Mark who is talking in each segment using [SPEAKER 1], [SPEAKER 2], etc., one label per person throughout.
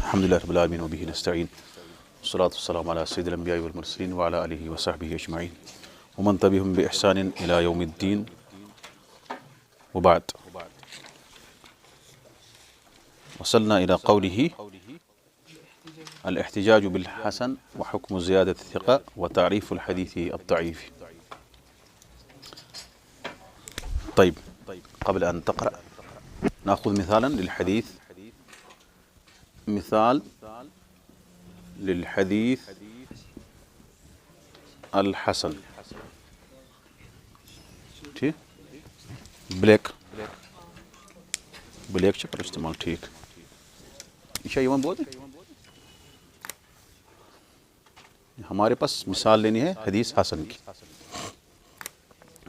[SPEAKER 1] الحمد لله رب العالمين وبه نستعين والصلاة والسلام على سيد الأنبياء والمرسلين وعلى آله وصحبه أجمعين ومن تبعهم بإحسان إلى يوم الدين وبعد. وصلنا إلى قوله الاحتجاج بالحسن وحكم زيادة الثقة وتعريف الحديث الضعيف. طيب، قبل أن تقرأ نأخذ مثالا للحديث، مثال للحديث الحسن. ٹھیک، بلیک پر استعمال. ٹھیک، یہ یوم بول ہمارے پاس مثال لینی ہے حدیث حسن کی،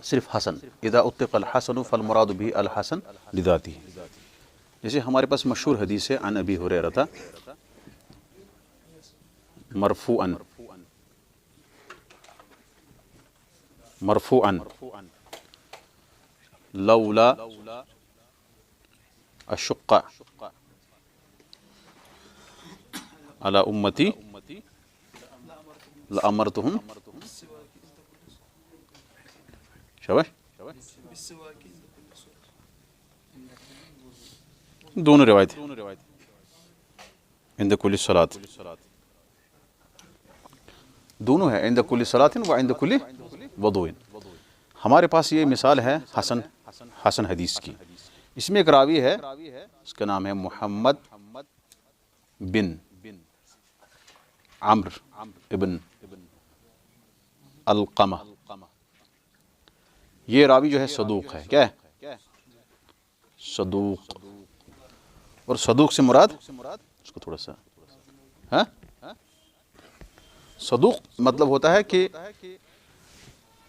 [SPEAKER 1] صرف حسن. اذا اطلق الحسن فالمراد به الحسن لذاته. جیسے ہمارے پاس مشہور حدیث ہے عن ابی ہریرہ مرفوعا لولا اشق على امتی لامرتهم شاباش. دونوں روایت عند کل صلاۃ، دونوں ہے عند کل صلاۃ و عند کل وضوء. ہمارے پاس یہ مثال ہے حسن حدیث کی. اس میں ایک راوی ہے، اس کا نام ہے محمد بن عمرو ابن القمہ. یہ راوی جو ہے صدوق ہے. کیا ہے؟ صدوق. اور صدوق سے مراد اس کو تھوڑا سا صدوق مطلب ہوتا ہے کہ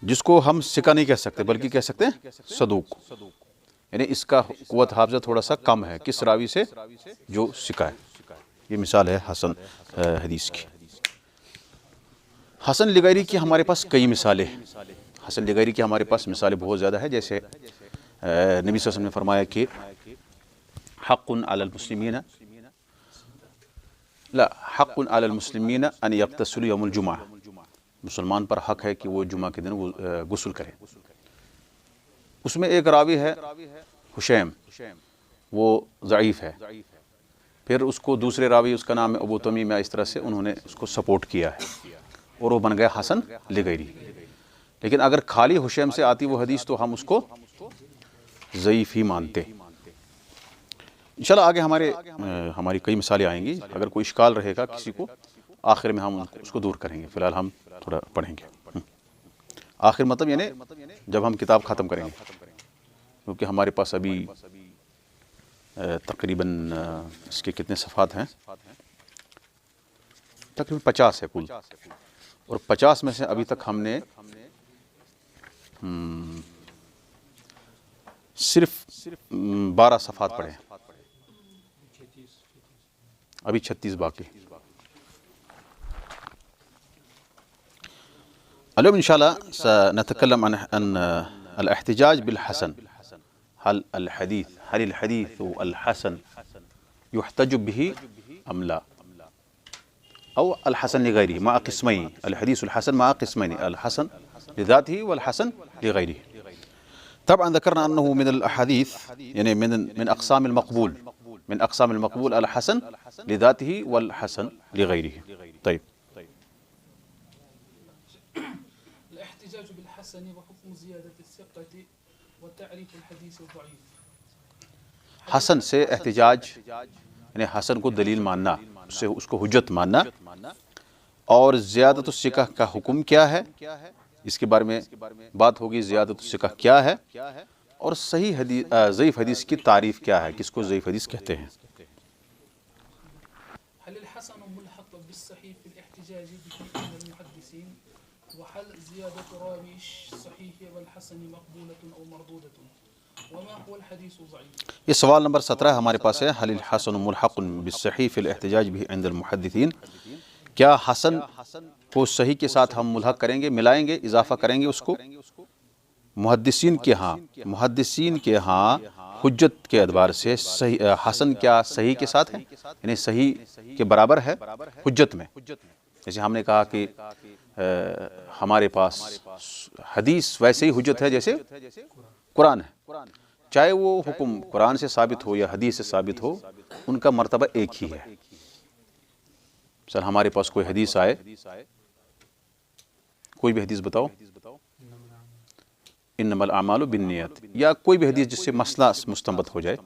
[SPEAKER 1] جس کو ہم ثقہ نہیں کہہ سکتے بلکہ کہہ سکتے ہیں صدوق. یعنی اس کا قوت حافظہ تھوڑا سا کم ہے کس راوی سے؟ جو ثقہ ہے. یہ مثال ہے حسن حدیث کی. حسن لغیری کی ہمارے پاس کئی مثالیں ہیں. حسن لغیری کی ہمارے پاس مثالیں بہت زیادہ ہے. جیسے نبی صلی اللہ علیہ وسلم نے فرمایا کہ حق علی المسلمین حق علی المسلمین ان یغتسلوا یوم الجمعہ. مسلمان پر حق ہے کہ وہ جمعہ کے دن غسل کریں. اس میں ایک راوی ہے حشیم، وہ ضعیف ہے. پھر اس کو دوسرے راوی، اس کا نام ہے ابو تمیم، اس طرح سے انہوں نے اس کو سپورٹ کیا ہے اور وہ بن گیا حسن لغیری. لیکن اگر خالی حشیم سے آتی وہ حدیث تو ہم اس کو ضعیف ہی مانتے. انشاءاللہ آگے ہماری کئی مثالیں آئیں گی. اگر کوئی اشکال رہے گا کسی کو آخر میں ہم اس کو دور کریں گے. فی الحال ہم تھوڑا پڑھیں گے. آخر مطلب یعنی جب ہم کتاب ختم کریں گے، کیونکہ ہمارے پاس ابھی تقریباً اس کے کتنے صفحات ہیں؟ تقریباً 50 ہے کل. اور 50 میں سے ابھی تک ہم نے صرف 12 صفحات پڑھے ہیں. ابھی 36 باقی. اليوم إن شاء الله سنتكلم عن الاحتجاج بالحسن. هل الحديث الحسن يحتج به أم لا؟ أو الحسن لغيره مع قسمين. الحديث الحسن مع قسمين، الحسن لذاته والحسن لغيره. طبعا ذكرنا أنه من الأحاديث يعني من أقسام المقبول، من أقسام المقبول الحسن لذاته والحسن لغيره. طيب،
[SPEAKER 2] الاحتجاج بالحسن وحكم زيادة الثقة وتعريف الحديث الضعيف.
[SPEAKER 1] حسن سے احتجاج یعنی حسن کو دلیل ماننا، اس کو حجت ماننا. اور زیادت الثقہ کا حکم کیا ہے، اس کے بارے میں بات ہوگی. زیادت الثقہ کیا ہے اور صحیح حدیث، ضعیف حدیث کی تعریف کیا ہے، کس کو ضعیف حدیث کہتے ہیں.
[SPEAKER 2] هل الحسن ملحق بالصحيح في الاحتجاج به عند المحدثين، وهل زيادة راوي الصحيح والحسن مقبولة أو مردودة، وما هو الحديث الضعيف؟
[SPEAKER 1] یہ سوال نمبر 17 ہمارے پاس ہے. هل الحسن ملحق بالصحيح في الاحتجاج به عند المحدثين. کیا حسن کو صحیح کے ساتھ ہم ملحق کریں گے، ملائیں گے، اضافہ کریں گے اس کو محدثین کے ہاں حجت کے اعتبار سے صحیح حسن کیا صحیح کے ساتھ ہے، یعنی صحیح کے برابر ہے حجت میں. جیسے ہم نے کہا کہ ہمارے پاس حدیث ویسے ہی حجت ہے جیسے قرآن ہے، چاہے وہ حکم قرآن سے ثابت ہو یا حدیث سے ثابت ہو، ان کا مرتبہ ایک ہی ہے. مثلا ہمارے پاس کوئی حدیث آئے، کوئی بھی حدیث بتاؤ، انما الاعمال بالنیات، یا کوئی بھی حدیث جس سے مسئلہ مستنبط ہو جائے،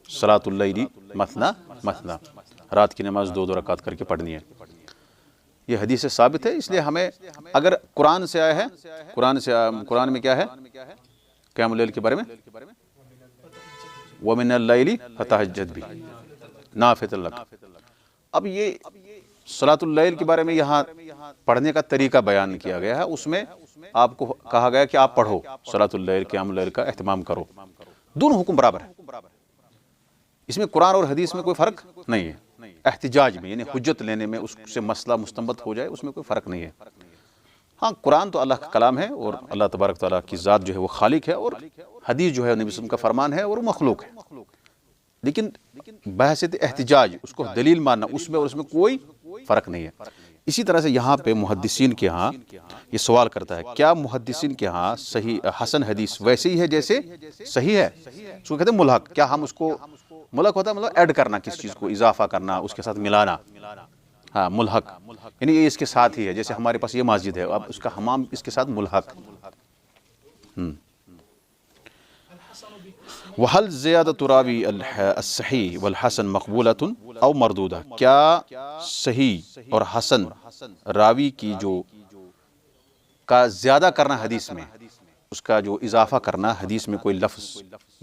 [SPEAKER 1] صلاۃ اللیل مثنی مثنی، رات کی نماز 2 رکعت کر کے پڑھنی ہے، یہ حدیث سے ثابت ہے. اس لیے ہمیں اگر قرآن سے آیا ہے، قرآن میں کیا ہے قیام اللیل کے بارے میں، وَمِنَ اللَّيْلِ فَتَہَجَّدْ بِهِ نَافِلَةً لَكَ. اب یہ صلاۃ اللیل کے بارے میں یہاں پڑھنے کا طریقہ بیان کیا گیا ہے، اس میں آپ کو کہا گیا کہ آپ پڑھو صلاۃ اللیل، قیام اللیل کا اہتمام کرو. دونوں حکم برابر ہیں، اس میں قرآن اور حدیث میں کوئی فرق نہیں ہے. احتجاج میں یعنی حجت لینے میں، اس سے مسئلہ مستنبط ہو جائے، اس میں کوئی فرق نہیں ہے. ہاں قرآن تو اللہ کا کلام ہے اور اللہ تبارک تعالیٰ کی ذات جو ہے وہ خالق ہے، اور حدیث جو ہے نبی صلی اللہ علیہ وسلم کا فرمان ہے اور وہ مخلوق ہے. لیکن بحثیت احتجاج، اس کو دلیل ماننا، اس میں اور اس میں کوئی فرق نہیں ہے. اسی طرح سے یہاں پہ محدثین کے ہاں یہ سوال کرتا ہے، کیا محدثین کے ہاں صحیح حسن حدیث ویسے ہی ہے جیسے صحیح ہے؟ اس کو کہتے ہیں ملحق. کیا ہم اس کو، ملحق ہوتا ہے مطلب ایڈ کرنا، کس چیز کو اضافہ کرنا، اس کے ساتھ ملانا. ہاں ملحق یعنی یہ اس کے ساتھ ہی ہے، جیسے ہمارے پاس یہ مسجد ہے، اب اس کا حمام اس کے ساتھ ملحق. وَهَلْ زِيَادَةُ رَاوِي الصحیح والحسن مقبولۃ او مردودہ، کیا صحیح اور حسن راوی کی جو کا زیادہ کرنا حدیث میں، اس کا جو اضافہ کرنا حدیث میں کوئی لفظ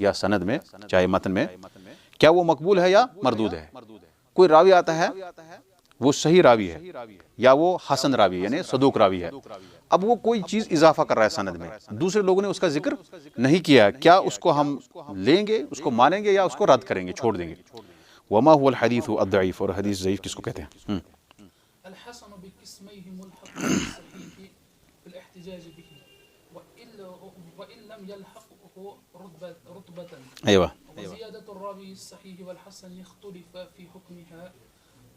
[SPEAKER 1] یا سند میں چاہے متن میں، کیا وہ مقبول ہے یا مردود ہے؟ کوئی راوی آتا ہے وہ صحیح راوی ہے یا وہ حسن راوی یعنی صدوق راوی ہے، اب وہ کوئی چیز اضافہ کر رہا ہے سند میں، دوسرے لوگوں نے اس کا ذکر نہیں کیا، کیا اس کو ہم لیں گے، اس کو مانیں گے، یا اس کو رد کریں گے، چھوڑ دیں گے؟ وما هو الحدیث الضعیف، اور حدیث ضعیف کس کو کہتے ہیں؟
[SPEAKER 2] الحسن بقسميه ملحق بالصحيح في الاحتجاج به وإن لم يلحقه رتبة.
[SPEAKER 1] ايوه.
[SPEAKER 2] وزيادة الراوي الصحيح والحسن اختلف في حكمها،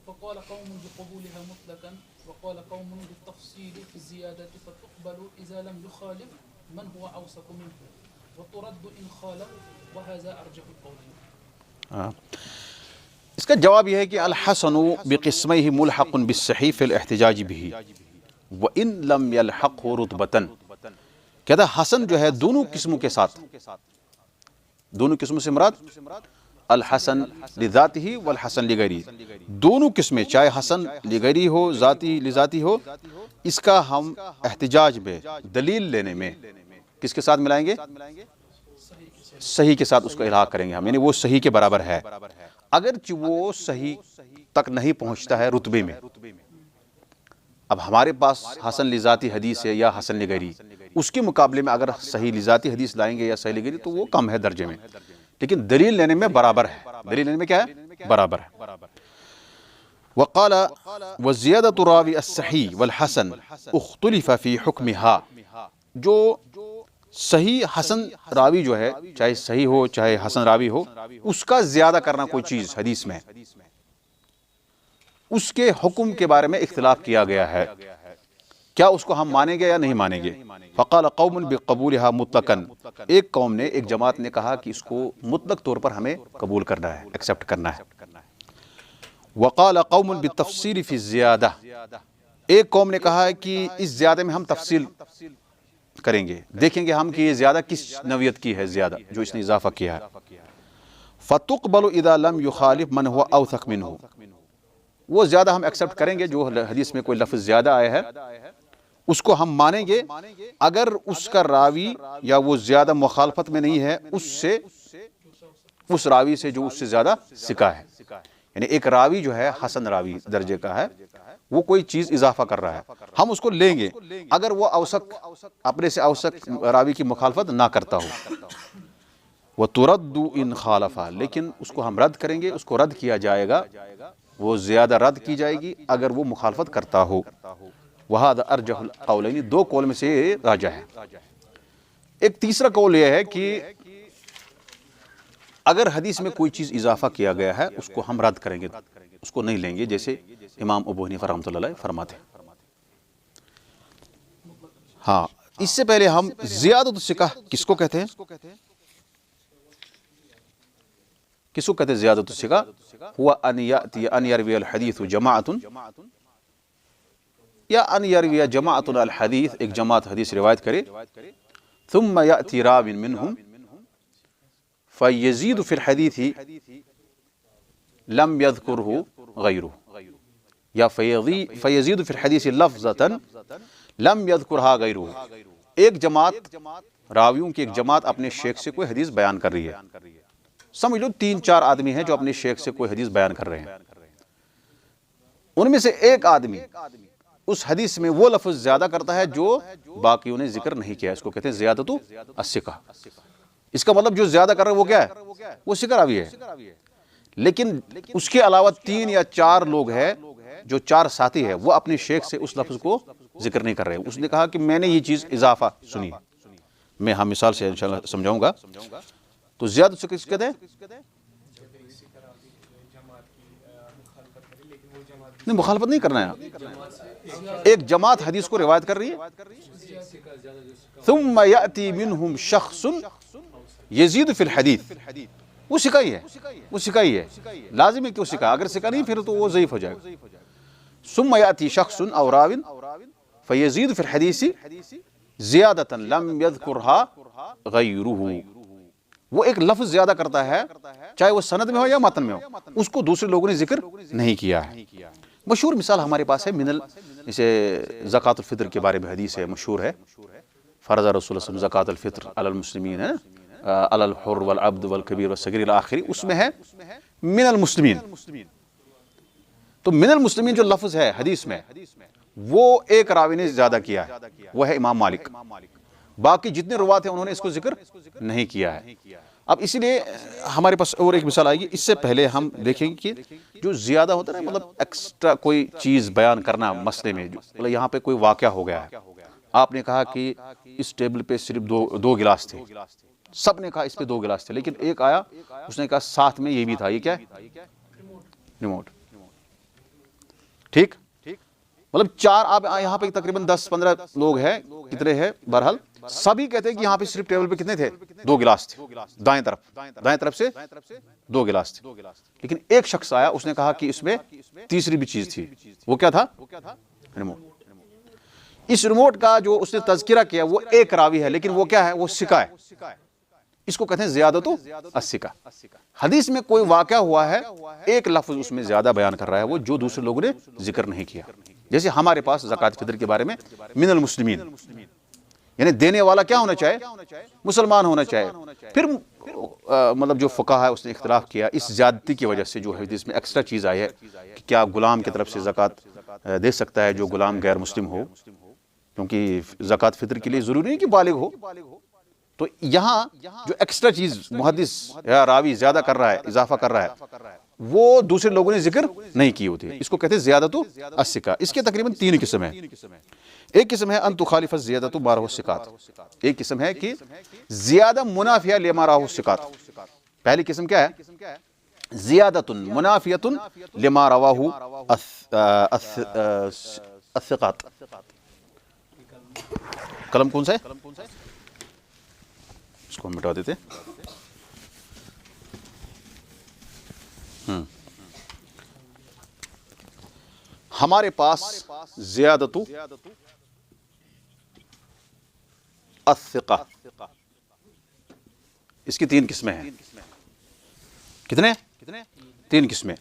[SPEAKER 2] فقال قوم بقبولها مطلقا وقال قوم بالتفصيل في الزيادة، فتقبل إذا لم يخالف من هو أوثق منه وترد إن خالف، وهذا أرجح القولين.
[SPEAKER 1] اس کا جواب یہ ہے کہ الحسن بقسمہ ملحق بالصحیح فی الاحتجاج به وان لم يلحقه رتبۃ. کہتا ہے حسن جو ہے دونوں قسموں کے ساتھ، دونوں قسموں سے مراد الحسن لذاتہ والحسن لغیرہ، دونوں قسمیں چاہے حسن لغیرہ ہو، ذاتی لذاتی ہو، اس کا ہم احتجاج میں دلیل لینے میں کس کے ساتھ ملائیں گے؟ صحیح کے ساتھ اس کو الحاق کریں گے ہم، یعنی وہ صحیح کے برابر ہے اگرچہ وہ صحیح تک نہیں پہنچتا ہے رتبے میں. اب ہمارے پاس حسن لذاتی حدیث ہے یا حسن لغیری، اس کے مقابلے میں اگر صحیح لذاتی حدیث لائیں گے یا صحیح لغیری تو وہ کم ہے درجے میں، لیکن دلیل لینے میں برابر ہے. دلیل لینے میں کیا ہے؟ برابر ہے. وقال وزیادۃ الراوی الصحیح والحسن اختلف فی حکمها، جو صحیح حسن راوی جو ہے، چاہے صحیح ہو چاہے حسن راوی ہو، اس کا زیادہ کرنا کوئی چیز حدیث میں، اس کے حکم کے بارے میں اختلاف کیا گیا ہے، کیا اس کو ہم مانیں گے یا نہیں مانیں گے؟ فقال قوم بقبولها مطلقا، ایک قوم نے، ایک جماعت نے کہا کہ اس کو مطلق طور پر ہمیں قبول کرنا ہے، ایکسپٹ کرنا ہے. وقال قوم بالتفصیل فی الزیادہ، ایک قوم نے کہا ہے کہ اس زیادہ میں ہم تفصیل کریں گے، دیکھیں گے ہم کہ یہ زیادہ کس نوعیت کی ہے، زیادہ جو اس نے اضافہ کیا ہے. فتقبل اذا لم يخالف من هو اوثق منه، وہ زیادہ ہم ایکسپٹ کریں گے، جو حدیث میں کوئی لفظ زیادہ آیا ہے اس کو ہم مانیں گے اگر اس کا راوی یا وہ زیادہ مخالفت میں نہیں ہے اس سے، اس راوی سے جو اس سے زیادہ سکا ہے. یعنی ایک راوی جو ہے حسن راوی درجے کا ہے، وہ کوئی چیز اضافہ کر رہا ہے، ہم اس کو لیں گے اگر وہ اوثق، اپنے سے اوثق راوی کی مخالفت نہ کرتا ہو. وَتُرَدُّ إِنْ خَالَفَ، لیکن اس کو ہم رد کریں گے، اس کو رد کیا جائے گا، وہ زیادہ رد کی جائے گی اگر وہ مخالفت کرتا ہو. وَهَذَا أَرْجَحُ الْقَوْلَيْنِ، دو قول میں سے یہ راجح ہے. ایک تیسرا قول یہ ہے کہ اگر حدیث میں کوئی چیز اضافہ کیا گیا ہے اس کو ہم رد کریں گے، اس کو نہیں لیں گے، جیسے امام ابو حنیفہ رحمۃ اللہ علیہ فرماتے ہیں۔ ہاں، اس سے پہلے ہم زیادۃ الثقہ کس کو کہتے ہیں؟ کس کو کہتے ہیں زیادۃ الثقہ؟ ہوا ان یاتی ان یروی الحدیث جماعت، یا ان یروی جماعت الحدیث، ایک جماعت حدیث روایت کرے، ثم یاتی راو منہم فیزید فی الحدیث لم یذکرہ غیرہ، یا فیزید فی الحدیث لفظۃ لم یذکرہا غیرہ۔ ایک جماعت، راویوں کی ایک جماعت اپنے شیخ سے کوئی حدیث بیان کر رہی ہے، سمجھ لو 3-4 آدمی ہیں جو اپنے شیخ سے کوئی حدیث بیان کر رہے ہیں، ان میں سے ایک آدمی اس حدیث میں وہ لفظ زیادہ کرتا ہے جو باقیوں نے ذکر نہیں کیا، اس کو کہتے ہیں زیادۃ الثقہ۔ اس کا مطلب جو زیادہ کر رہا ہے وہ کیا ہے؟ وہ ثقہ راوی ہے، لیکن اس کے علاوہ 3 یا 4 لوگ ہیں جو 4 ساتھی ہے، وہ اپنے شیخ سے اس لفظ کو ذکر نہیں کر رہے۔ اس نے کہا کہ میں نے یہ چیز اضافہ سنی، میں ہم مثال سے انشاءاللہ سمجھاؤں گا۔ تو زیادہ سے کس کہتے ہیں؟ نہیں، مخالفت نہیں کرنا ہے، ایک جماعت حدیث کو روایت کر رہی ہے، ثم یأتی منہم شخص یزید فی الحدیث، وہ ثقہ ہی ہے، وہ ثقہ ہی ہے، لازم ہے کہ وہ ثقہ، اگر ثقہ نہیں پھر تو وہ ضعیف ہو جائے گا۔ ثم یأتی شخص او راو فیزید فی الحدیث زیادۃ لم یذکرہا غیرہ، وہ ایک لفظ زیادہ کرتا ہے چاہے وہ سند میں ہو یا متن میں ہو، اس کو دوسرے لوگوں نے ذکر نہیں کیا ہے۔ مشہور مثال ہمارے پاس ہے اسے زکوٰۃ الفطر کے بارے میں حدیث ہے، مشہور ہے، فرض رسول اللہ صلی اللہ علیہ وسلم زکوٰۃ الفطر علی المسلمین، علی الحر والعبد والکبیر والصغیر الی آخری، اس میں ہے من المسلمین۔ تو من المسلمین جو لفظ ہے حدیث میں وہ ایک راوی نے زیادہ کیا ہے، وہ ہے امام مالک، باقی جتنے روات ہیں انہوں نے اس کو ذکر نہیں کیا ہے۔ اب اسی لیے ہمارے پاس اور ایک مثال آئے گی، اس سے پہلے ہم دیکھیں گے کہ جو زیادہ ہوتا ہے نا، مطلب ایکسٹرا کوئی چیز بیان کرنا مسئلے میں، مطلب یہاں پہ کوئی واقعہ ہو گیا ہے، آپ نے کہا کہ اس ٹیبل پہ صرف دو گلاس تھے، سب نے کہا اس پہ 2 گلاس تھے، لیکن ایک آیا اس نے کہا ساتھ میں یہ بھی تھا، یہ کیا ہے؟ ریموٹ، ٹھیک؟ مطلب 4، آپ یہاں پہ تقریباً 10-15 لوگ ہیں، کتنے ہیں بہرحال، سبھی کہتے ہیں کہ یہاں پہ صرف ٹیبل پہ کتنے تھے؟ 2 گلاس تھے، دائیں طرف سے 2 گلاس تھے، لیکن ایک شخص آیا، اس نے کہا کہ اس میں تیسری بھی چیز تھی، وہ کیا تھا؟ ریموٹ۔ اس ریموٹ کا جو اس نے تذکرہ کیا وہ ایک راوی ہے، لیکن وہ کیا ہے؟ وہ ثقہ ہے، اس کو کہتے ہیں زیادۃ الثقہ۔ حدیث میں کوئی واقعہ ہوا ہے، ایک لفظ اس میں زیادہ بیان کر رہا ہے وہ جو دوسرے لوگوں نے ذکر نہیں کیا، جیسے ہمارے پاس زکوٰۃ فطر کے بارے میں من المسلمین، یعنی دینے والا کیا ہونا چاہے؟ مسلمان ہونا چاہے۔ پھر مطلب جو فقہ ہے اس نے اختلاف کیا اس زیادتی کی وجہ سے، جو حدیث میں ایکسٹرا چیز آئی ہے کہ کیا غلام کی طرف سے زکوٰۃ دے سکتا ہے جو غلام غیر مسلم ہو، کیونکہ زکوٰۃ فطر کے لیے ضروری نہیں کہ بالغ ہو۔ تو یہاں جو ایکسٹرا چیز محدث یا راوی زیادہ کر رہا ہے، اضافہ کر رہا ہے، وہ دوسرے لوگوں نے ذکر نہیں کی ہوتی، اس کو کہتے ہیں زیادۃ الثقہ۔ اس کے تقریباً 3 قسم ہیں۔ ایک قسم ہے ان تخالف الزیادۃ ما رواه الثقات، ایک قسم ہے کہ زیادہ منافیہ لما رواه الثقات۔ پہلی قسم کیا ہے؟ زیادۃ منافیۃ لما رواه الثقات۔ قلم کون سا ہے؟ اس کو ہم مٹا دیتے۔ ہمارے پاس زیادۃ الثقہ، اس کی 3 قسمیں ہیں۔ کتنے؟ 3 قسمیں۔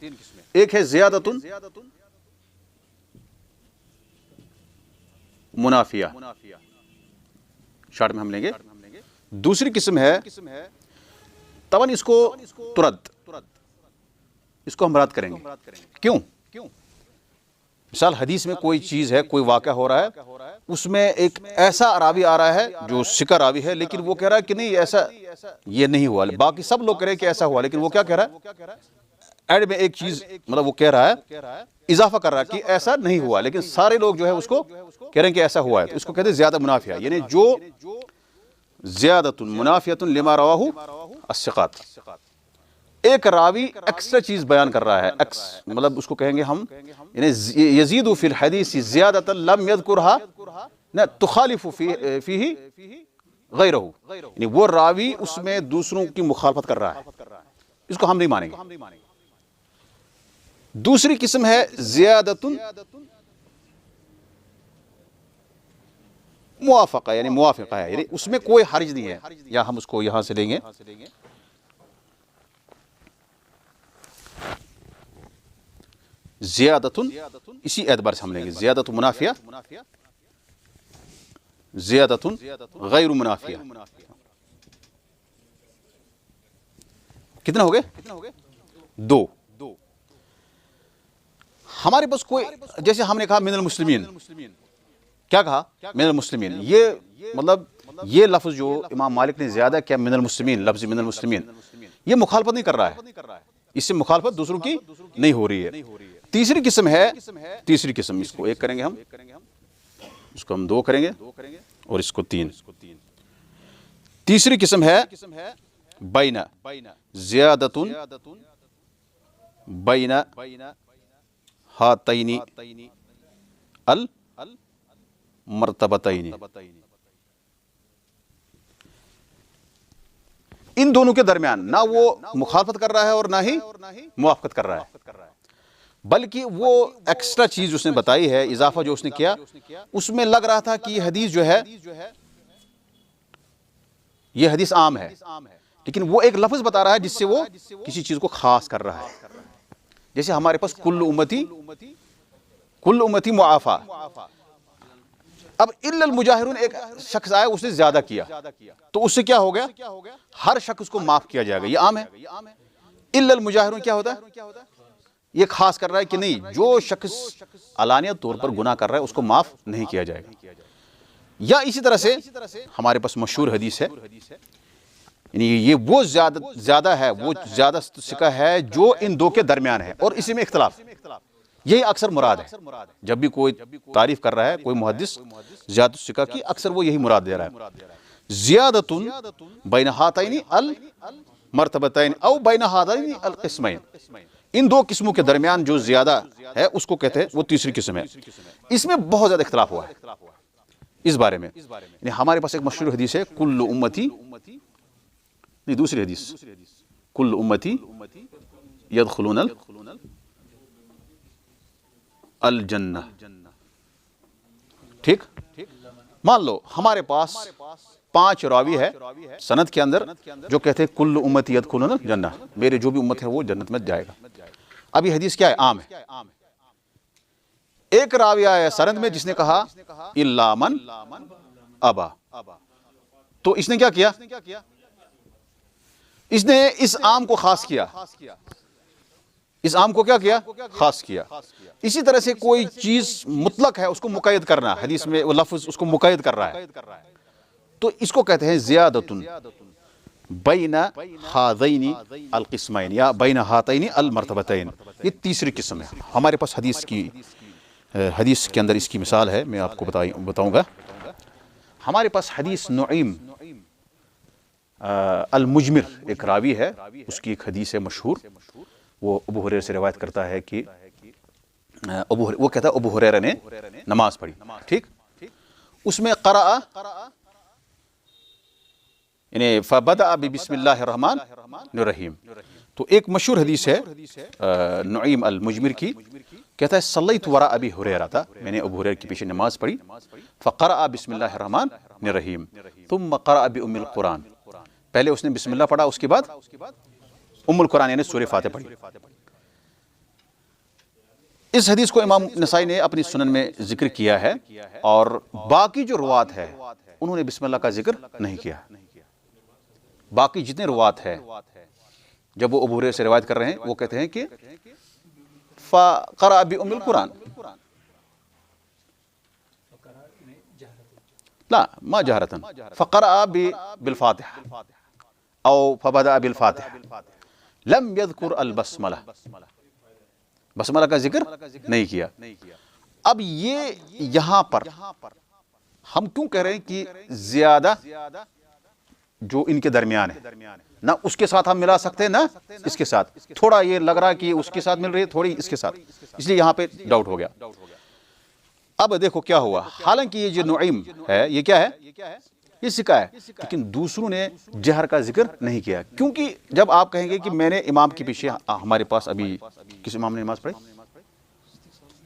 [SPEAKER 1] ایک ہے زیادۃ منافیہ، شارٹ میں ہم لیں گے۔ دوسری قسم ہے طبعاً اس کو ترد، اس کو ہم رد کریں گے۔ کیوں؟ مثال حدیث میں کوئی چیز ہے، کوئی واقعہ ہو رہا ہے، اس میں ایک ایسا راوی آ رہا ہے جو ثقہ راوی ہے، لیکن وہ کہہ رہا ہے کہ نہیں ایسا یہ نہیں ہوا، باقی سب لوگ کہہ رہے ہیں کہ ایسا ہوا، لیکن وہ کیا کہہ رہا ہے؟ ایڈ میں ایک چیز مطلب وہ کہہ رہا ہے، اضافہ کر رہا ہے کہ ایسا نہیں ہوا، لیکن سارے لوگ جو ہے اس کو کہہ رہے ہیں کہ ایسا ہوا ہے، تو اس کو کہتے ہیں زیادہ منافیہ، یعنی جو زیادۃ منافیۃ لما رواه الثقات۔ ایک راوی ایکسٹرا چیز بیان کر رہا ہے، مطلب اس کو کہیں گے ہم یعنی یزید فی الحدیث زیادۃ لم یذکرها نہ تخالف فیہ غیرہ، یعنی وہ راوی اس میں دوسروں کی مخالفت کر رہا ہے، اس کو ہم نہیں مانیں گے۔ دوسری قسم ہے زیادۃ موافقہ، یعنی موافقہ ہے، یعنی اس میں کوئی حرج نہیں ہے، یا ہم اس کو یہاں سے لیں گے زیادۃ، اسی اعتبار سے ہم لیں گے زیادۃ منافیہ، زیادۃ غیر منافیہ۔ کتنا ہو گئے؟ دو۔ ہمارے پاس کوئی، جیسے ہم نے کہا من المسلمین، کیا کہا؟ من المسلمین، یہ مطلب یہ لفظ جو امام مالک نے زیادہ کیا من المسلمین، لفظ من المسلمین، یہ مخالفت نہیں کر رہا ہے، اس سے مخالفت دوسروں کی نہیں ہو رہی ہے۔ تیسری قسم ہے، تیسری قسم، اس کو ایک کریں گے ہم، اس کو ہم دو کریں گے اور اس کو تین۔ تیسری قسم ہے بین زیادۃ بین ہاتین المرتبتین، ان دونوں کے درمیان نہ وہ مخالفت کر رہا ہے اور نہ ہی موافقت کر رہا ہے، بلکہ وہ ایکسٹرا چیز اس نے بتائی ہے، اضافہ جو اس نے کیا، اس میں لگ رہا تھا کہ یہ حدیث جو ہے یہ حدیث عام ہے، لیکن وہ ایک لفظ بتا رہا ہے جس سے وہ کسی چیز کو خاص کر رہا ہے۔ جیسے ہمارے پاس کل امتی معافی، اب الا المجاہرون ایک شخص آیا، اس نے زیادہ کیا، تو اس سے کیا ہو گیا؟ ہر شخص کو معاف کیا جائے گا، یہ عام ہے۔ الا المجاہرون کیا ہوتا ہے؟ یہ خاص کر رہا ہے کہ نہیں، جو شخص علانیہ طور پر گناہ کر رہا ہے اس کو معاف نہیں کیا جائے گا۔ یا اسی طرح سے ہمارے پاس مشہور حدیث ہے، یعنی یہ وہ زیادہ ہے، وہ زیادہ ثقہ ہے جو ان دو کے درمیان ہے، اور اسی میں اختلاف، یہی اکثر مراد ہے۔ جب بھی کوئی تعریف کر رہا ہے کوئی محدث زیادہ ثقہ کی، اکثر وہ یہی مراد دے رہا ہے۔ زیادۃ بین ہاتین المرتبتین او بین ہاتین القسمین، ان دو قسموں کے درمیان جو زیادہ ہے اس کو کہتے ہیں، وہ تیسری قسم ہے۔ اس میں بہت زیادہ اختلاف ہوا ہے اس بارے میں، یعنی ہمارے پاس ایک مشہور حدیث ہے کل امتی، نہیں دوسری حدیث، کل امتی یدخلون الجنہ، ٹھیک؟ مان لو ہمارے پاس 5 راوی ہے سند کے اندر جو کہتے ہیں کل امتی یدخلون الجنہ، میرے جو بھی امت ہے وہ جنت میں جائے گا۔ اب یہ حدیث کیا ہے؟ عام ہے۔ ایک راوی آیا سند میں جس نے کہا الا من ابا، تو اس نے کیا کیا؟ اس نے اس عام کو خاص کیا، اس عام کو کیا کیا؟ خاص کیا۔ اسی طرح سے کوئی چیز مطلق ہے اس کو مقید کرنا، حدیث میں وہ لفظ اس کو مقید کر رہا ہے، تو اس کو کہتے ہیں زیادۃ بین ہذین القسمین یا بین ہاتین المرتبتین، یہ تیسری قسم ہے۔ ہمارے پاس حدیث کے اندر اس کی مثال ہے، میں آپ کو بتاؤں گا۔ ہمارے پاس حدیث نعیم المجمر ایک راوی ہے، اس کی ایک حدیث ہے مشہور، وہ ابو ہریرہ سے روایت کرتا ہے کہ وہ کہتا ہے ابو ہریرہ نے نماز پڑھی، ٹھیک؟ اس میں قرأ یعنی فبدأ بسم اللہ الرحمن الرحیم، تو ایک مشہور حدیث ہے نعیم المجمر کی، کہتا ہے صلیت وراء ابی ہریرہ، میں نے ابو ہریرہ کے پیچھے نماز پڑھی، فقرأ بسم اللہ الرحمن الرحیم ثم قرأ بأم القرآن، پہلے اس نے بسم اللہ پڑھا، اس کے بعد ام القرآن یعنی سورہ فاتحہ پڑھی۔ اس حدیث کو امام نسائی نے اپنی سنن میں ذکر کیا ہے، اور باقی جو روات ہے انہوں نے بسم اللہ کا ذکر نہیں کیا۔ باقی جتنے روات ہے جب وہ ابو ہریرہ سے روایت کر رہے ہیں وہ کہتے ہیں کہ فقرأ بأم القرآن، لا ما جہرتن، فقرأ بالفاتحہ او فبدأ بالفاتحہ، لم یذکر البسملہ، بسملہ کا ذکر نہیں کیا۔ اب یہ یہاں پر ہم کیوں کہہ رہے ہیں کہ زیادہ جو ان کے درمیان ہے، نہ اس کے ساتھ ہم ملا سکتے ہیں نہ اس کے ساتھ، تھوڑا یہ لگ رہا کہ اس کے ساتھ مل رہی ہے، تھوڑی اس کے ساتھ، اس لیے یہاں پہ ڈاؤٹ ہو گیا۔ اب دیکھو کیا ہوا، حالانکہ یہ جو نعیم ہے یہ کیا ہے، یہ سکہ ہے، لیکن دوسروں نے جہر کا ذکر نہیں کیا، کیونکہ جب آپ کہیں گے کہ میں نے امام کے پیچھے، ہمارے پاس ابھی کس امام نے نماز پڑھی،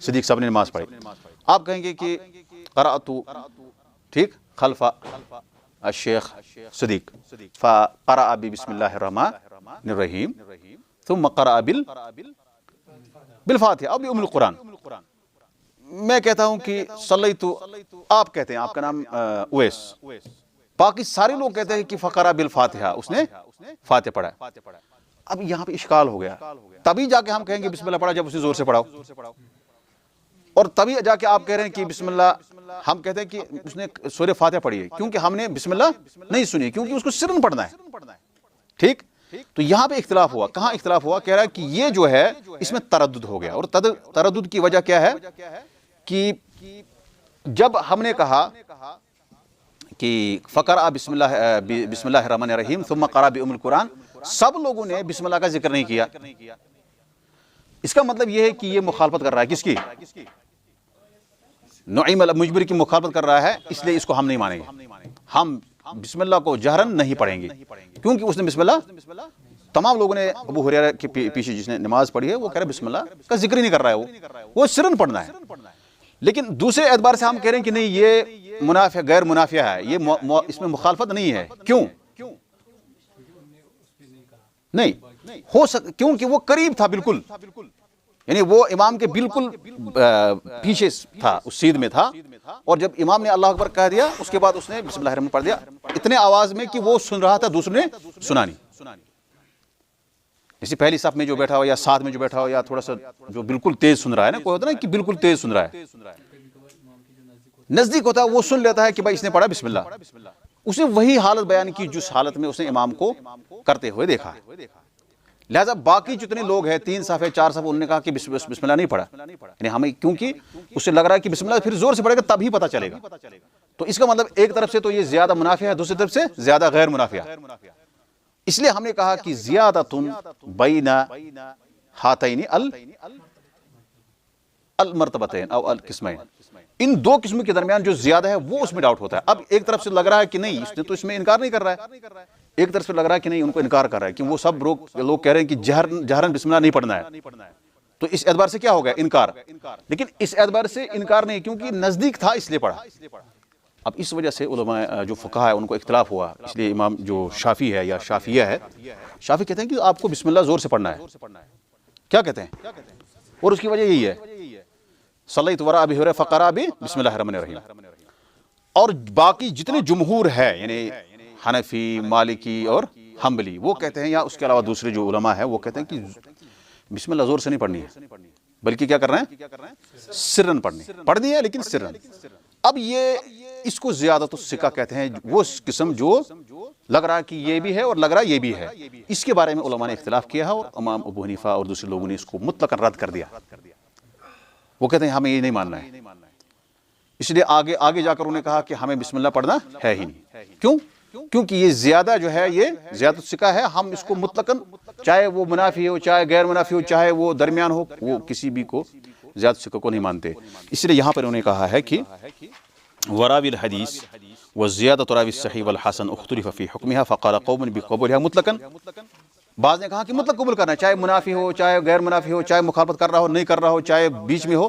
[SPEAKER 1] صدیق صاحب نے نماز پڑھی، آپ کہیں گے کہ قرأت ٹھیک خلف الشیخ صدیق فقرأ بسم اللہ الرحمن الرحیم ثم قرأ بالفاتحہ او بأم القرآن، میں کہتا ہوں کہ صلیت، آپ کہتے ہیں، آپ کا نام اویس، باقی سارے لوگ کہتے ہیں کہ فقرأ بالفاتحہ، اس نے فاتحہ پڑھا ہے۔ اب یہاں پہ اشکال ہو گیا، تبھی جا کے ہم کہیں گے بسم اللہ پڑھا جب اسے زور سے پڑھاؤ، اور تبھی جا کے آپ کہہ رہے ہیں کہ بسم اللہ، ہم کہتے ہیں کہ اس نے سورہ فاتحہ پڑھی ہے کیونکہ ہم نے بسم اللہ نہیں سنی، کیونکہ اس کو سرن پڑھنا ہے، ٹھیک۔ تو یہاں پہ اختلاف ہوا، کہاں اختلاف ہوا، کہہ رہا ہے کہ یہ جو ہے اس میں تردد ہو گیا، اور تردد کی وجہ کیا ہے کہ جب ہم نے کہا کہ فقرأ بسم اللہ الرحمن الرحیم ثم قرأ بأم القرآن، سب لوگوں نے بسم اللہ کا ذکر نہیں کیا، اس کا مطلب یہ ہے کہ یہ مخالفت کر رہا ہے کس کی، نعیم المجبری کی مخالفت کر رہا ہے، اس لیے اس کو ہم نہیں مانیں گے، ہم بسم اللہ کو جہرن نہیں پڑھیں گے، کیونکہ اس نے بسم اللہ، تمام لوگوں نے ابو ہریرہ کے پیچھے جس نے نماز پڑھی ہے وہ کہہ رہا ہے بسم اللہ کا ذکر ہی نہیں کر رہا ہے، وہ سرن پڑھنا ہے، لیکن دوسرے اعتبار سے ہم کہہ رہے ہیں کہ نہیں، یہ منافع غیر منافع ہے، یہ اس میں مخالفت نہیں ہے، کیوں نہیں ہو کیونکہ وہ قریب تھا بالکل، یعنی وہ امام کے بالکل پیچھے تھا، اس سیدھ میں تھا، اور جب امام نے اللہ اکبر کہہ دیا اس کے بعد اس نے بسم اللہ الرحمن پڑھ دیا اتنے آواز میں کہ وہ سن رہا تھا، دوسروں نے سنا نہیں، جیسے پہلی صف میں جو بیٹھا ہو یا ساتھ میں جو بیٹھا ہو یا تھوڑا سا جو بالکل تیز سن رہا ہے نا، کوئی ہوتا ہے نا کہ بالکل تیز سن رہا ہے، نزدیک ہوتا ہے وہ سن لیتا ہے کہ بھائی اس نے پڑھا بسم اللہ، اس نے وہی حالت بیان کی جس حالت میں اس نے امام کو کرتے ہوئے دیکھا ہے، لہذا باقی جتنے لوگ ہیں 3 صف 4 صف، انہوں نے کہا کہ بسم اللہ نہیں پڑھا، یعنی ہمیں کیونکہ اس سے لگ رہا ہے کہ بسم اللہ پھر زور سے پڑھے گا تب ہی پتہ چلے گا، تو اس کا مطلب ایک طرف سے تو یہ زیادہ منافع ہے، دوسری طرف سے زیادہ غیر منافع ہے، اس لیے ہم نے کہا کہ زیادۃ بین ہاتین المرتبتین او القسمین، ان دو قسموں کے درمیان جو زیادہ ہے وہ اس میں ڈاؤٹ ہوتا ہے۔ اب ایک طرف سے لگ رہا ہے کہ نہیں، اس نے تو اس میں انکار نہیں کر رہا ہے، ایک طرف سے لگ رہا ہے کہ نہیں، ان کو انکار کر رہا ہے کہ وہ سب لوگ کہہ رہے ہیں کہ جہرن بسم اللہ نہیں پڑھنا ہے، تو اس اعتبار سے کیا ہو گیا، انکار، لیکن اس اعتبار سے انکار نہیں کیونکہ نزدیک تھا اس لیے پڑھا۔ اب اس وجہ سے علماء جو فقہاء ہے ان کو اختلاف ہوا، اس لیے امام جو شافعی ہے یا شافعیہ ہے، شافعی کہتے ہیں کہ آپ کو بسم اللہ زور سے پڑھنا ہے، کیا کہتے ہیں، اور اس کی وجہ یہی ہے صلیت وراء ابی ہریرہ فقرأ بسم اللہ الرحمن الرحیم، اور باقی جتنے جمہور ہے یعنی حنفی، مالکی اور حنبلی، وہ کہتے ہیں، یا اس کے علاوہ دوسرے جو علماء ہیں وہ کہتے ہیں کہ بسم اللہ زور سے نہیں پڑھنی ہے، بلکہ کیا کرنا ہے، سرن پڑھنی ہے، لیکن سرن۔ اب یہ اس کو زیادۃ الثقہ کہتے ہیں، وہ قسم جو لگ رہا ہے کہ یہ بھی ہے اور لگ رہا ہے یہ بھی ہے، اس کے بارے میں علماء نے اختلاف کیا ہے، اور امام ابو حنیفہ اور دوسرے لوگوں نے اس کو مطلقاً رد کر دیا، وہ کہتے ہیں ہمیں یہ نہیں ماننا ہے، اس لیے آگے جا کر انہوں نے کہا کہ ہمیں بسم اللہ پڑھنا ہے ہی نہیں، کیوں؟ کیونکہ یہ زیادہ جو ہے یہ زیادۃ الثقہ ہے، ہم اس کو مطلقاً چاہے وہ منافی ہو چاہے غیر منافی ہو چاہے وہ درمیان ہو، وہ کسی بھی کو زیادۃ الثقہ کو نہیں مانتے، اس لیے یہاں پر انہوں نے کہا ہے کہ وراوی الحدیث والزیادۃ راوی الصحیح والحسن اختلف فی حکمها فقال قوم بقبولها مطلقاً، بعض نے کہا کہ مطلق قبول کرنا ہے، چاہے منافی ہو چاہے غیر منافی ہو، چاہے مخالفت کر رہا ہو نہیں کر رہا ہو، چاہے بیچ میں ہو،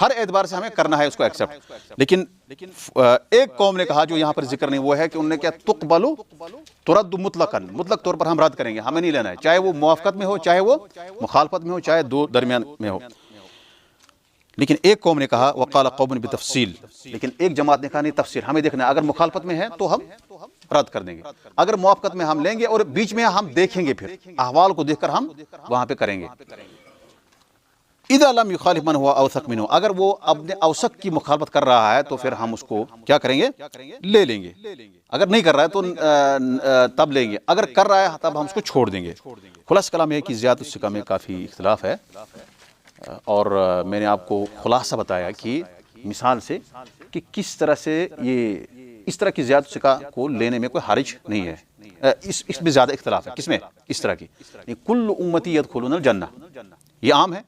[SPEAKER 1] ہر اعتبار سے ہمیں کرنا ہے اس کو ایکسپٹ، لیکن ایک قوم نے کہا جو یہاں پر ذکر نہیں، وہ ہے کہ انہوں نے کیا تقبل ترد مطلقاً، مطلق طور پر ہم رد کریں گے، ہمیں نہیں لینا ہے، چاہے وہ موافقت میں ہو چاہے وہ مخالفت میں ہو چاہے دو درمیان میں ہو، لیکن ایک قوم نے کہا وقال قوم بتفصیل، لیکن ایک جماعت نے کہا نہیں تفصیل، ہمیں دیکھنا ہے، اگر مخالفت میں ہے تو ہم رد کر دیں گے، اگر موافقت میں ہم لیں گے، اور بیچ میں ہم دیکھیں گے، پھر احوال کو دیکھ کر ہم وہاں پہ کریں گے۔ اذا لم یخالف من هو اوثق منه، اگر وہ اپنے اوثق کی مخالفت کر رہا ہے تو پھر ہم اس کو کیا کریں گے، لے لیں گے، اگر نہیں کر رہا ہے تو تب لیں گے، اگر کر رہا ہے تب ہم اس کو چھوڑ دیں گے۔ خلاصہ کلام یہ ہے کہ زیادۃ الثقہ میں کافی اختلاف ہے، اور میں نے آپ کو خلاصہ بتایا کہ مثال سے کہ کس طرح سے یہ اس طرح کی زیادۃ الثقہ کو لینے میں کوئی حرج نہیں ہے، اس میں زیادہ اختلاف ہے. کس میں؟ اس طرح کی کل امتی یدخلون الجنہ، یہ عام ہے،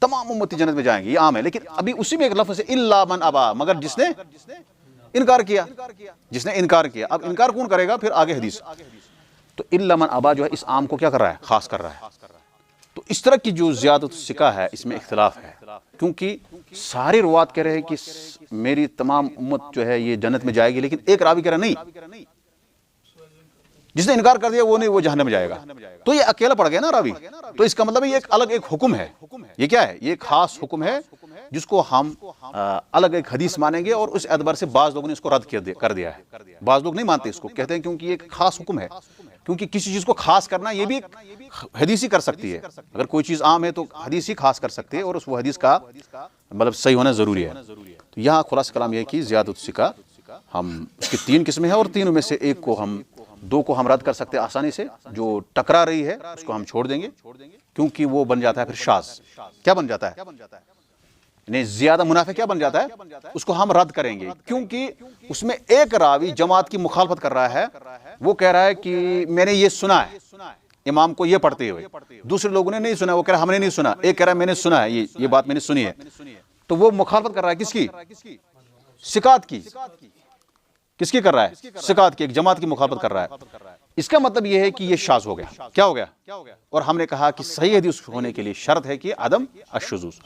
[SPEAKER 1] تمام امتی جنت میں جائیں گے، یہ عام ہے. لیکن ابھی اسی میں ایک لفظ ہے الا من ابا، مگر جس نے انکار کیا، جس نے انکار کیا. اب انکار کون کرے گا؟ پھر آگے حدیث. تو الا من ابا جو ہے اس عام کو کیا کر رہا ہے؟ خاص کر رہا ہے. تو اس طرح کی جو زیادت الثقہ ہے اس میں اختلاف ہے، کیونکہ سارے روات کہہ رہے ہیں کہ میری تمام امت جو ہے یہ جنت میں جائے گی، لیکن ایک راوی کہہ رہا نہیں، جس نے انکار کر دیا وہ نہیں، وہ جہنم میں جائے گا. تو یہ اکیلا پڑ گیا نا راوی. تو اس کا مطلب یہ ایک الگ ایک حکم ہے. یہ کیا ہے؟ یہ ایک خاص حکم ہے جس کو ہم الگ ایک حدیث مانیں گے، اور اس اعتبار سے بعض لوگوں نے اس کو رد کر دیا ہے. بعض لوگ نہیں مانتے اس کو، کہتے ہیں کیونکہ یہ ایک خاص حکم ہے. کیونکہ کسی چیز کو خاص کرنا یہ بھی ایک حدیث ہی کر سکتی ہے. اگر کوئی چیز عام ہے تو حدیث ہی خاص کر سکتے ہیں، اور اس وہ حدیث کا مطلب صحیح ہونا ضروری ہے. تو یہاں خلاصہ کلام یہ ہے کہ زیادت الثقہ ہم اس کی 3 قسمیں ہیں، اور تینوں میں سے ایک کو ہم، 2 کو ہم رد کر سکتے ہیں آسانی سے. جو ٹکرا رہی ہے اس کو ہم چھوڑ دیں گے، کیونکہ وہ بن جاتا ہے پھر شاذ. کیا بن جاتا ہے؟ یعنی زیادہ منافع کیا بن جاتا ہے؟ اس کو ہم رد کریں گے، کیونکہ اس میں ایک راوی جماعت کی مخالفت کر رہا ہے. وہ کہہ رہا ہے کہ میں نے یہ سنا ہے امام کو یہ پڑھتے ہوئے، دوسرے لوگوں نے نہیں سنا. وہ کہہ رہا ہے ہم نے نہیں سنا. ایک کہہ رہا ہے میں نے سنا ہے، یہ بات میں نے سنی ہے. تو وہ مخالفت کر رہا ہے کس کی؟ ثقات کی. کس کی کر رہا ہے؟ ثقات کی، ایک جماعت کی مخالفت کر رہا ہے. اس کا مطلب یہ ہے کہ یہ شاذ ہو گیا. کیا ہو گیا؟ اور ہم نے کہا کہ صحیح حدیث ہونے کے لیے شرط ہے کہ عدم الشذوذ.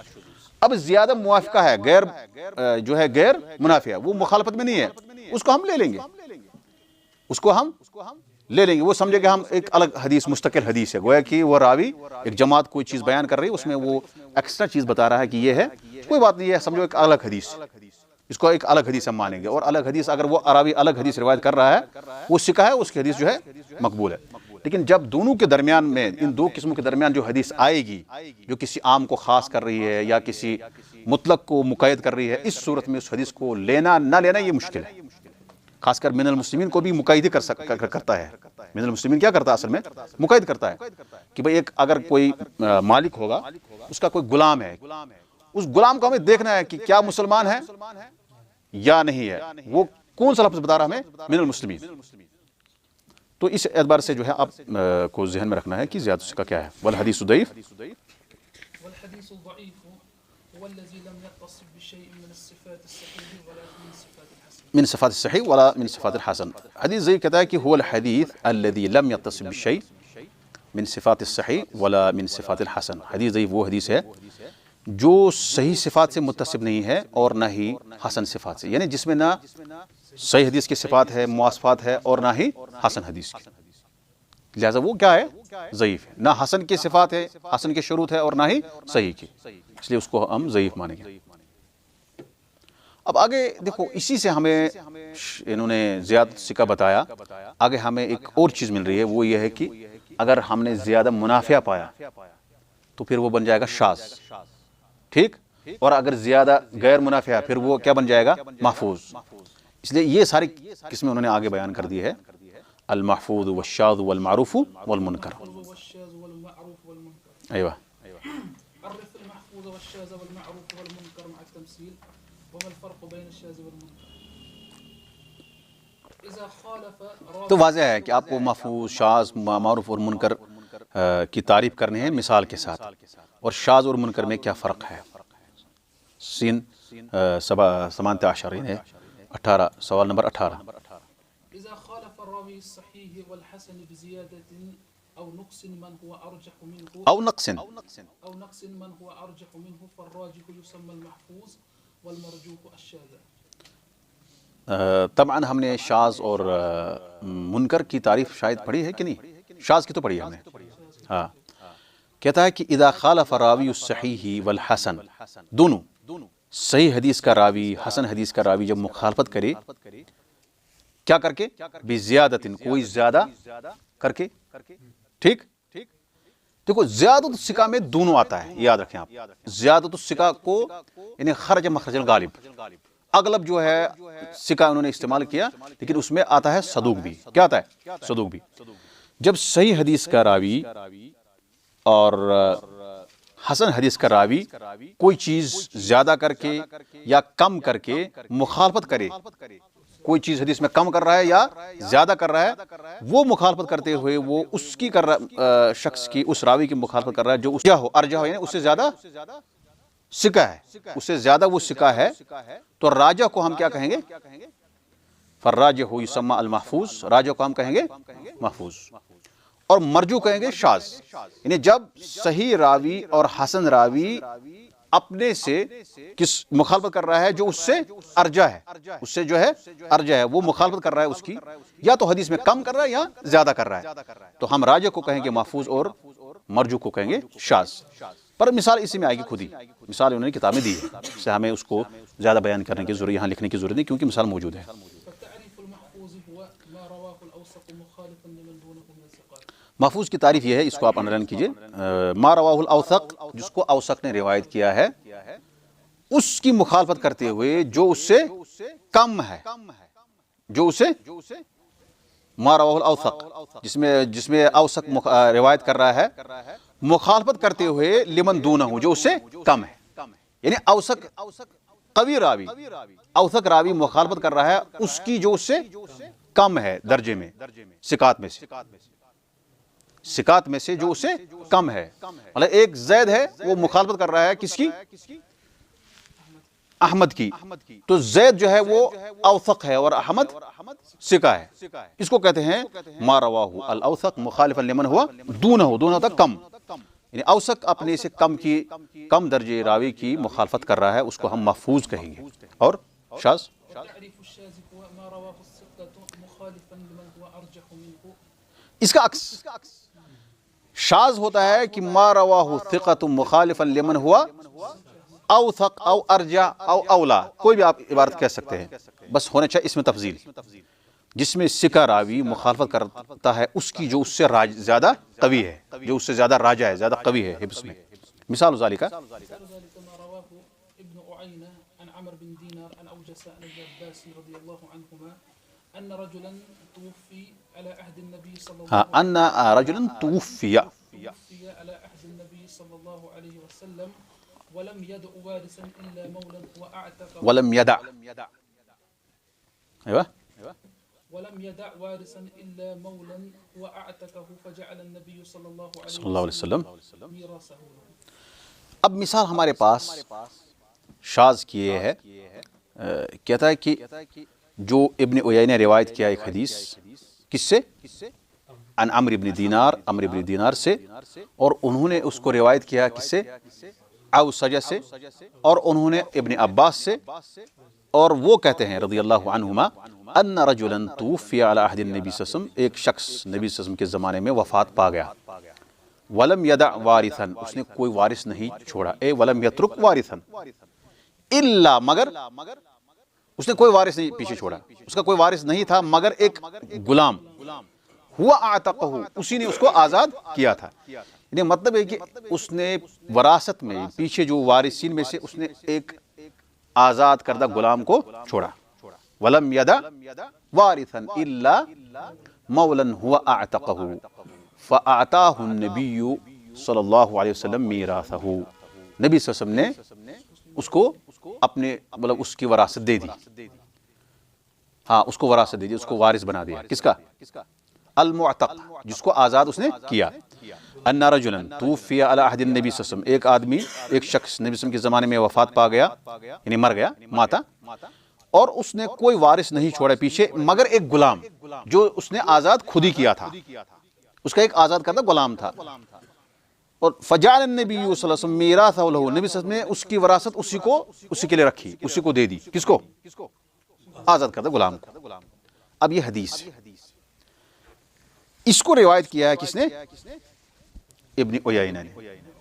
[SPEAKER 1] اب زیادہ موافقہ ہے، غیر جو ہے غیر منافع، وہ مخالفت میں نہیں ہے، اس کو ہم لے لیں گے، اس کو ہم لے لیں گے. وہ سمجھے کہ ہم ایک الگ حدیث، مستقل حدیث ہے. گویا کہ وہ راوی ایک جماعت کوئی چیز بیان کر رہی ہے، اس میں وہ ایکسٹرا چیز بتا رہا ہے کہ یہ ہے، کوئی بات نہیں ہے، سمجھو ایک الگ حدیث، اس کو ایک الگ حدیث ہم مانیں گے. اور الگ حدیث اگر وہ راوی الگ حدیث روایت کر رہا ہے، وہ ثقہ ہے، اس کی حدیث جو ہے مقبول ہے. لیکن جب دونوں کے درمیان میں، ان 2 قسموں کے درمیان جو حدیث آئے گی، جو کسی عام کو خاص کر رہی ہے یا کسی مطلق کو مقید کر رہی ہے، اس صورت میں اس حدیث کو لینا نہ لینا یہ مشکل ہے. خاص کر من المسلمین کو بھی مقید کرتا ہے. من المسلمین کیا کرتا ہے؟ اصل میں مقید کرتا ہے کہ بھئی ایک اگر کوئی مالک ہوگا، اس کا کوئی غلام ہے، اس غلام کو ہمیں دیکھنا ہے کہ کیا مسلمان ہے یا نہیں ہے. وہ کون سا لفظ بتا رہا ہمیں؟ من المسلمین. تو اس اعتبار سے جو ہے آپ کو ذہن میں رکھنا ہے کہ زیادت الثقہ کیا ہے. والحدیث ضعیف،
[SPEAKER 2] والحديث الضعيف هو الذي لم يتصف بشيء من الصفات الصحيح ولا من صفات الحسن.
[SPEAKER 1] من صفات الصحیح ولا من صفات الحسن. حدیث ضعیف کہتا ہے کہ هو الحدیث الذي لم يتصف بشيء من صفات الصحیح ولا من صفات الحسن. حدیث ضعیف وہ حدیث ہے جو صحیح صفات سے متصف نہیں ہے اور نہ ہی حسن صفات سے، یعنی جس میں نہ صحیح حدیث کی صفات ہے، مواصفات ہے، اور نہ ہی حسن حدیث کی. لہٰذا وہ کیا ہے؟ ضعیف ہے. نہ حسن کی صفات ہے، حسن کے شروط ہے، اور نہ ہی صحیح کی، اس لیے اس کو ہم ضعیف مانیں گے. اب آگے دیکھو، اسی سے ہمیں انہوں نے زیادت الثقہ بتایا. آگے ہمیں ایک اور چیز مل رہی ہے، وہ یہ ہے کہ اگر ہم نے زیادہ منافع پایا تو پھر وہ بن جائے گا شاذ. ٹھیک. اور اگر زیادہ غیر منافع ہے پھر وہ کیا بن جائے گا؟ محفوظ. اس لیے یہ ساری قسمیں انہوں نے آگے بیان کر دی ہے. المحفوظ والشاذ والمعروف والمنکر.
[SPEAKER 2] والشاذ والمعروف والمنكر.
[SPEAKER 1] ایوہ.
[SPEAKER 2] عرف المحفوظ والشاذ والمعروف والمنكر مع التمثيل. وما الفرق بين الشاذ والمنكر؟ اذا خالف راوي.
[SPEAKER 1] تو واضح ہے کہ آپ کو محفوظ، شاذ، معروف اور منکر کی تعریف کرنی ہے مثال کے ساتھ. اور شاذ اور منکر میں کیا فرق ہے؟ سین 18 ہے 18 سوال نمبر 18.
[SPEAKER 2] اذا خالف الراوي الصحيح والحسن بزيادة او نقص من هو ارجح منه
[SPEAKER 1] او نقص
[SPEAKER 2] من هو ارجح منه فالراجح يسمى المحفوظ والمرجوح الشاذ.
[SPEAKER 1] طبعا ہم نے شاذ اور منکر کی تعریف شاید پڑھی ہے کہ نہیں؟ شاذ کی تو پڑھی ہے ہم نے. ہاں، کہتا ہے کہ اذا خالف راوی الصحیح والحسن، دونوں صحیح حدیث کا راوی، حسن حدیث کا راوی جب مخالفت کرے، کیا کر کے؟ بزیادت، کوئی زیادہ کر کے. ٹھیک. دیکھو زیادت الثقہ میں دونوں آتا ہے، یاد رکھیں آپ. زیادت الثقہ کو یعنی خرج مخرج الغالب، اغلب جو ہے ثقہ انہوں نے استعمال کیا، لیکن اس میں آتا ہے صدوق بھی. کیا آتا ہے؟ صدوق بھی. جب صحیح حدیث کا راوی اور حسن حدیث کا راوی کوئی چیز زیادہ کر کے یا کم کر کے مخالفت کرے، کوئی چیز حدیث میں کم کر رہا ہے یا زیادہ کر رہا ہے، وہ مخالفت کرتے ہوئے وہ اس کی کر رہا شخص کی، اس راوی کی مخالفت کر رہا ہے جو ارجح ہو، یعنی اس سے زیادہ سکہ ہے، اس سے زیادہ وہ سکہ ہے، تو راجح کو ہم کیا کہیں گے؟ فالراجح یسمى المحفوظ، راجح کو ہم کہیں گے محفوظ، اور مرجو کہیں گے شاذ۔ یعنی جب صحیح راوی اور حسن راوی اپنے سے کس مخالفت کر رہا ہے جو اس سے ارجح ہے، اس سے جو ہے ارجح ہے، وہ مخالفت کر رہا ہے اس کی، یا تو حدیث میں کم کر رہا ہے یا زیادہ کر رہا ہے، تو ہم راجح کو کہیں گے محفوظ اور مرجو کو کہیں گے شاذ۔ پر مثال اسی میں آئے گی خود ہی، مثال انہوں نے کتاب میں دی ہے، اس سے ہمیں اس کو زیادہ بیان کرنے کی ضرورت، یہاں لکھنے کی ضرورت نہیں کیونکہ مثال موجود ہے۔
[SPEAKER 2] فتعريف المحفوظ هو ما رواه الأوثق مخالفا لمن دونه من الثقات۔
[SPEAKER 1] محفوظ کی تعریف یہ ہے، اس کو آپ انڈرلائن کیجئے، ما رواہ الاوثق، جس کو اوثق نے روایت کیا ہے اس کی مخالفت کرتے ہوئے جو اس سے کم ہے، جو اسے ما رواہ الاوثق، جس میں اوثق روایت کر رہا ہے مخالفت کرتے ہوئے لمن دونہ، جو اس سے کم ہے، یعنی اوثق قوی راوی، اوثق راوی مخالفت کر رہا ہے اس کی جو اس سے کم ہے درجے میں، ثقات میں سے جو اس سے کم ہے، مطلب ایک زید ہے وہ مخالفت کر رہا ہے کس کی؟ احمد کی، تو زید جو ہے وہ اوثق ہے اور احمد ثقہ ہے، اس کو کہتے ہیں ما رواہ الاوثق مخالفا لمن ہوا دونہ ہوتا کم، یعنی اوثق اپنے سے کم درجے راوی کی مخالفت کر رہا ہے، اس کو ہم محفوظ کہیں گے۔ اور شاذ،
[SPEAKER 2] وتعريف الشاذ هو ما رواه الثقة مخالفا لمن هو أرجح منه۔
[SPEAKER 1] اس کا عکس شاذ ہوتا ہے کہ ما رواہ ثقۃ مخالفا لمن ہوا اوثق او ارجع او اولا، کوئی بھی آپ عبارت کہہ سکتے ہیں، بس ہونا چاہیے اس میں تفضیل، جس میں ثقہ راوی مخالفت کرتا ہے اس کی جو اس سے زیادہ قوی ہے، جو اس سے زیادہ راجع ہے، زیادہ قوی ہے حفظ میں۔ مثال ذالک
[SPEAKER 2] مثال ذلك ما رواه ابن أعينة عن عمرو بن دينار عن أوجس عن ابن عباس رضي الله عنهما أن رجلا توفي على عهد النبي صلى الله
[SPEAKER 1] ان رجلا توفی
[SPEAKER 2] على عهد النبي صلى الله عليه وسلم ولم يدع وارثا إلا مولا وأعتقه
[SPEAKER 1] ولم يدع، ايوه
[SPEAKER 2] ولم يدع وارثا إلا مولا وأعتقه فجعل النبي صلى الله
[SPEAKER 1] صلی اللہ علیہ وسلم۔
[SPEAKER 2] ميراثه له۔
[SPEAKER 1] اب مثال ہمارے پاس شاذ کی یہ ہے، کہتا ہے کہ جو ابن عیینہ نے روایت کیا ایک حدیث، کس سے؟ عن عمرو بن دینار سے، اور انہوں نے اس کو روایت کیا کس سے؟ اوسجہ سے، اور انہوں نے ابن عباس سے، اور وہ کہتے ہیں رضی اللہ عنہما ان رجلا توفی علی عہد النبی صلی اللہ علیہ وسلم، ایک شخص نبی صلی اللہ علیہ وسلم کے زمانے میں وفات پا گیا، ولم یدع وارثا، اس نے کوئی وارث نہیں چھوڑا، اے ولم یترک وارثا الا، مگر اس نے کوئی وارث نہیں پیچھے چھوڑا، اس کا کوئی وارث نہیں تھا مگر ایک غلام، ہوا اعتقہ، اسی نے اس کو آزاد کیا تھا، یعنی مطلب ہے کہ اس نے وراثت میں پیچھے جو وارثین میں سے اس نے ایک آزاد کردہ غلام کو چھوڑا، ولم یدع وارثا الا مولا هو اعتقہ فاعطاہ النبی صلی اللہ علیہ وسلم میراثہ، نبی صلی اللہ علیہ وسلم نے اس کو اپنے مطلب اس کی وراثت دے دی، ہاں اس کو وراثت دے دی، اس کو وارث بنا دیا، کس کا؟ المعتق، جس کو آزاد اس نے کیا۔ ان رجلا توفی علی عہد النبی صلی اللہ علیہ وسلم، ایک آدمی، ایک شخص نبی صلی اللہ علیہ وسلم کے زمانے میں وفات پا گیا، یعنی مر گیا، ماتا، اور اس نے کوئی وارث نہیں چھوڑا پیچھے مگر ایک غلام جو اس نے آزاد خود ہی کیا تھا، اس کا ایک آزاد کردہ غلام تھا، اور فجعل النبی صلی اللہ علیہ وسلم میراثہ لہ، نبی صلی اللہ علیہ وسلم نے اس کی وراثت اسی کے لیے رکھی، اسی کو دے دی، کس کو؟ آزاد کردہ غلام کو۔ اب یہ حدیث ہے، اس کو روایت کیا ہے کس نے؟ ابن عیینہ نے۔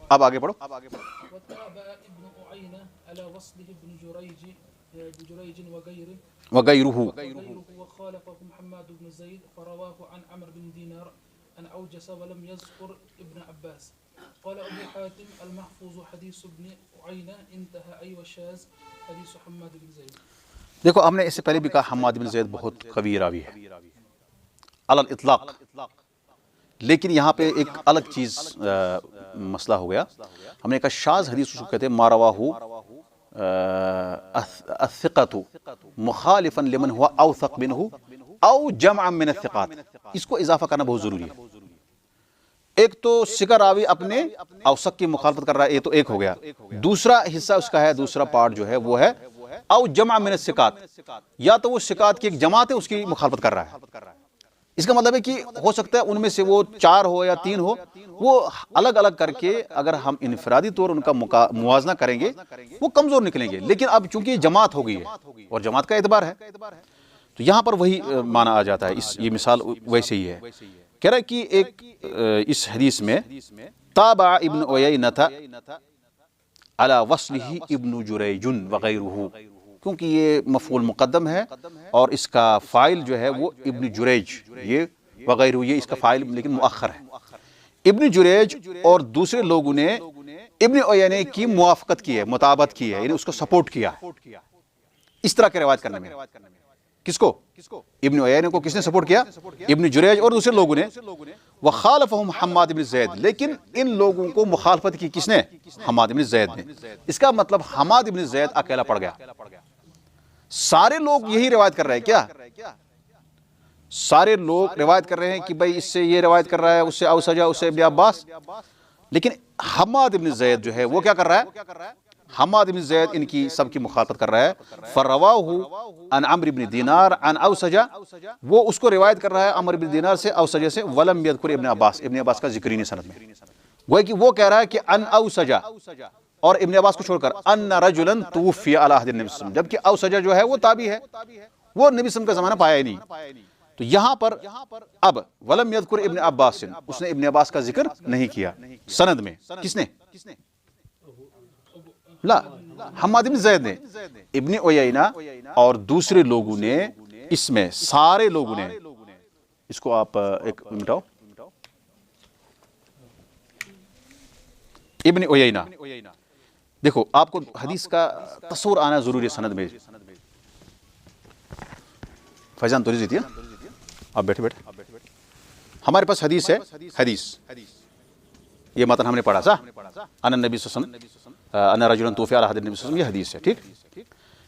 [SPEAKER 1] اب آگے پڑھو۔
[SPEAKER 2] وتابع ابن أعينة على وصله ابن جريج
[SPEAKER 1] وغیرہ،
[SPEAKER 2] وغيره وخالفه محمد بن زيد فرواه عن عمرو بن دينار عن أوجس ولم يذكر ابن عباس. قال أبو حاتم المحفوظ حديث ابن عيينة انتهى أي وشاذ حديث حماد بن زيد.
[SPEAKER 1] دیکھو ہم نے اس سے پہلے بھی کہا حماد بن زید بہت قوی راوی ہے علی الاطلاق، لیکن یہاں پہ ایک الگ چیز مسئلہ ہو گیا، ہم نے کہا شاذ حدیث اس کو کہتے ہیں ما رواہ الثقة مخالفا لمن هو اوثق منه او جمعا من الثقات، اس کو اضافہ کرنا بہت ضروری ہے. ایک تو ثقہ راوی اپنے اوثق کی مخالفت کر رہا ہے، یہ تو ایک ہو گیا. دوسرا حصہ اس کا ہے، دوسرا پارٹ جو ہے وہ ہے او جمع من الثقات، یا تو وہ ثقات کی ایک جماعت ہے اس کی مخالفت کر رہا ہے. اس کا مطلب ہے کہ ہو سکتا ہے ان میں سے وہ 4 ہو یا 3 ہو، وہ الگ الگ کر کے اگر ہم انفرادی طور ان کا موازنہ کریں گے وہ کمزور نکلیں گے، لیکن اب چونکہ جماعت ہو گئی ہے اور جماعت کا اعتبار ہے تو یہاں پر وہی معنی آ جاتا ہے. یہ مثال ویسے ہی ہے. کہہ رہا ہے کہ ایک اس حدیث میں تابع ابن عیینۃ علی وصلہ ابن جریج وغیرہ، کیونکہ یہ مفعول مقدم ہے اور اس کا فاعل جو ہے وہ ابن جریج، یہ وغیرہ یہ اس کا فاعل لیکن مؤخر ہے. ابن جریج اور دوسرے لوگوں نے ابن عیینہ کی موافقت کی ہے، مطابقت کی ہے، یعنی اس کو سپورٹ کیا اس طرح کے روایت کرنے میں. کس کو؟ ابن عیینہ کو کس نے سپورٹ کیا؟ ابن جریج اور دوسرے لوگوں نے. وخالفهم حماد بن زید، لیکن ان لوگوں کو مخالفت کی کس نے؟ حماد بن زید نے. اس کا مطلب حماد بن زید اکیلا پڑ گیا. سارے لوگ یہی روایت کر رہے ہیں کیا؟ سارے لوگ روایت کر رہے ہیں کہ بھائی اس سے یہ روایت کر رہا ہے، اس سے اوسجہ، اس سے ابن عباس، لیکن حماد بن زید جو ہے وہ کیا کر رہا ہے؟ حماد بن زید ان کی سب کی مخالفت کر رہا ہے. فَرَوَاهُ عَنْ عَمْرِ بن دینار عن اوسجہ، وہ اس کو روایت کر رہا ہے عمر بن دینار سے، اوسجہ سے. وَلَمْ يَذْكُرْ ابن عباس، ابن عباس کا ذکر ہی نہیں سند میں. گویا کہ وہ کہہ رہا ہے کہ ان اوسجہ، اور ابن عباس کو چھوڑ کر ان رجلا توفی علی عہد النبی صلی اللہ علیہ وسلم، جبکہ اوسجہ جو ہے وہ تابعی ہے، وہ نبی صلی اللہ علیہ وسلم کا زمانہ پایا ہی نہیں. تو یہاں پر اب ولم یذکر ابن عباس، اس نے ابن عباس کا ذکر نہیں کیا سند میں. کس نے؟ لا، حماد بن زید نے. ابن عیینہ اور دوسرے لوگوں نے، اس میں سارے لوگوں نے، اس کو آپ ایک مٹاؤ، ابن عیینہ. دیکھو آپ کو حدیث کا تصور آنا ضروری ہے سند میں. فیضان توری دیتی ہے، آپ بیٹھے بیٹھے. ہمارے پاس حدیث ہے، حدیث یہ متن ہم نے پڑھا تھا، ان النبی صلی اللہ علیہ وسلم ان رجلا توفی علی عہد النبی صلی اللہ علیہ وسلم، یہ حدیث ہے. ٹھیک،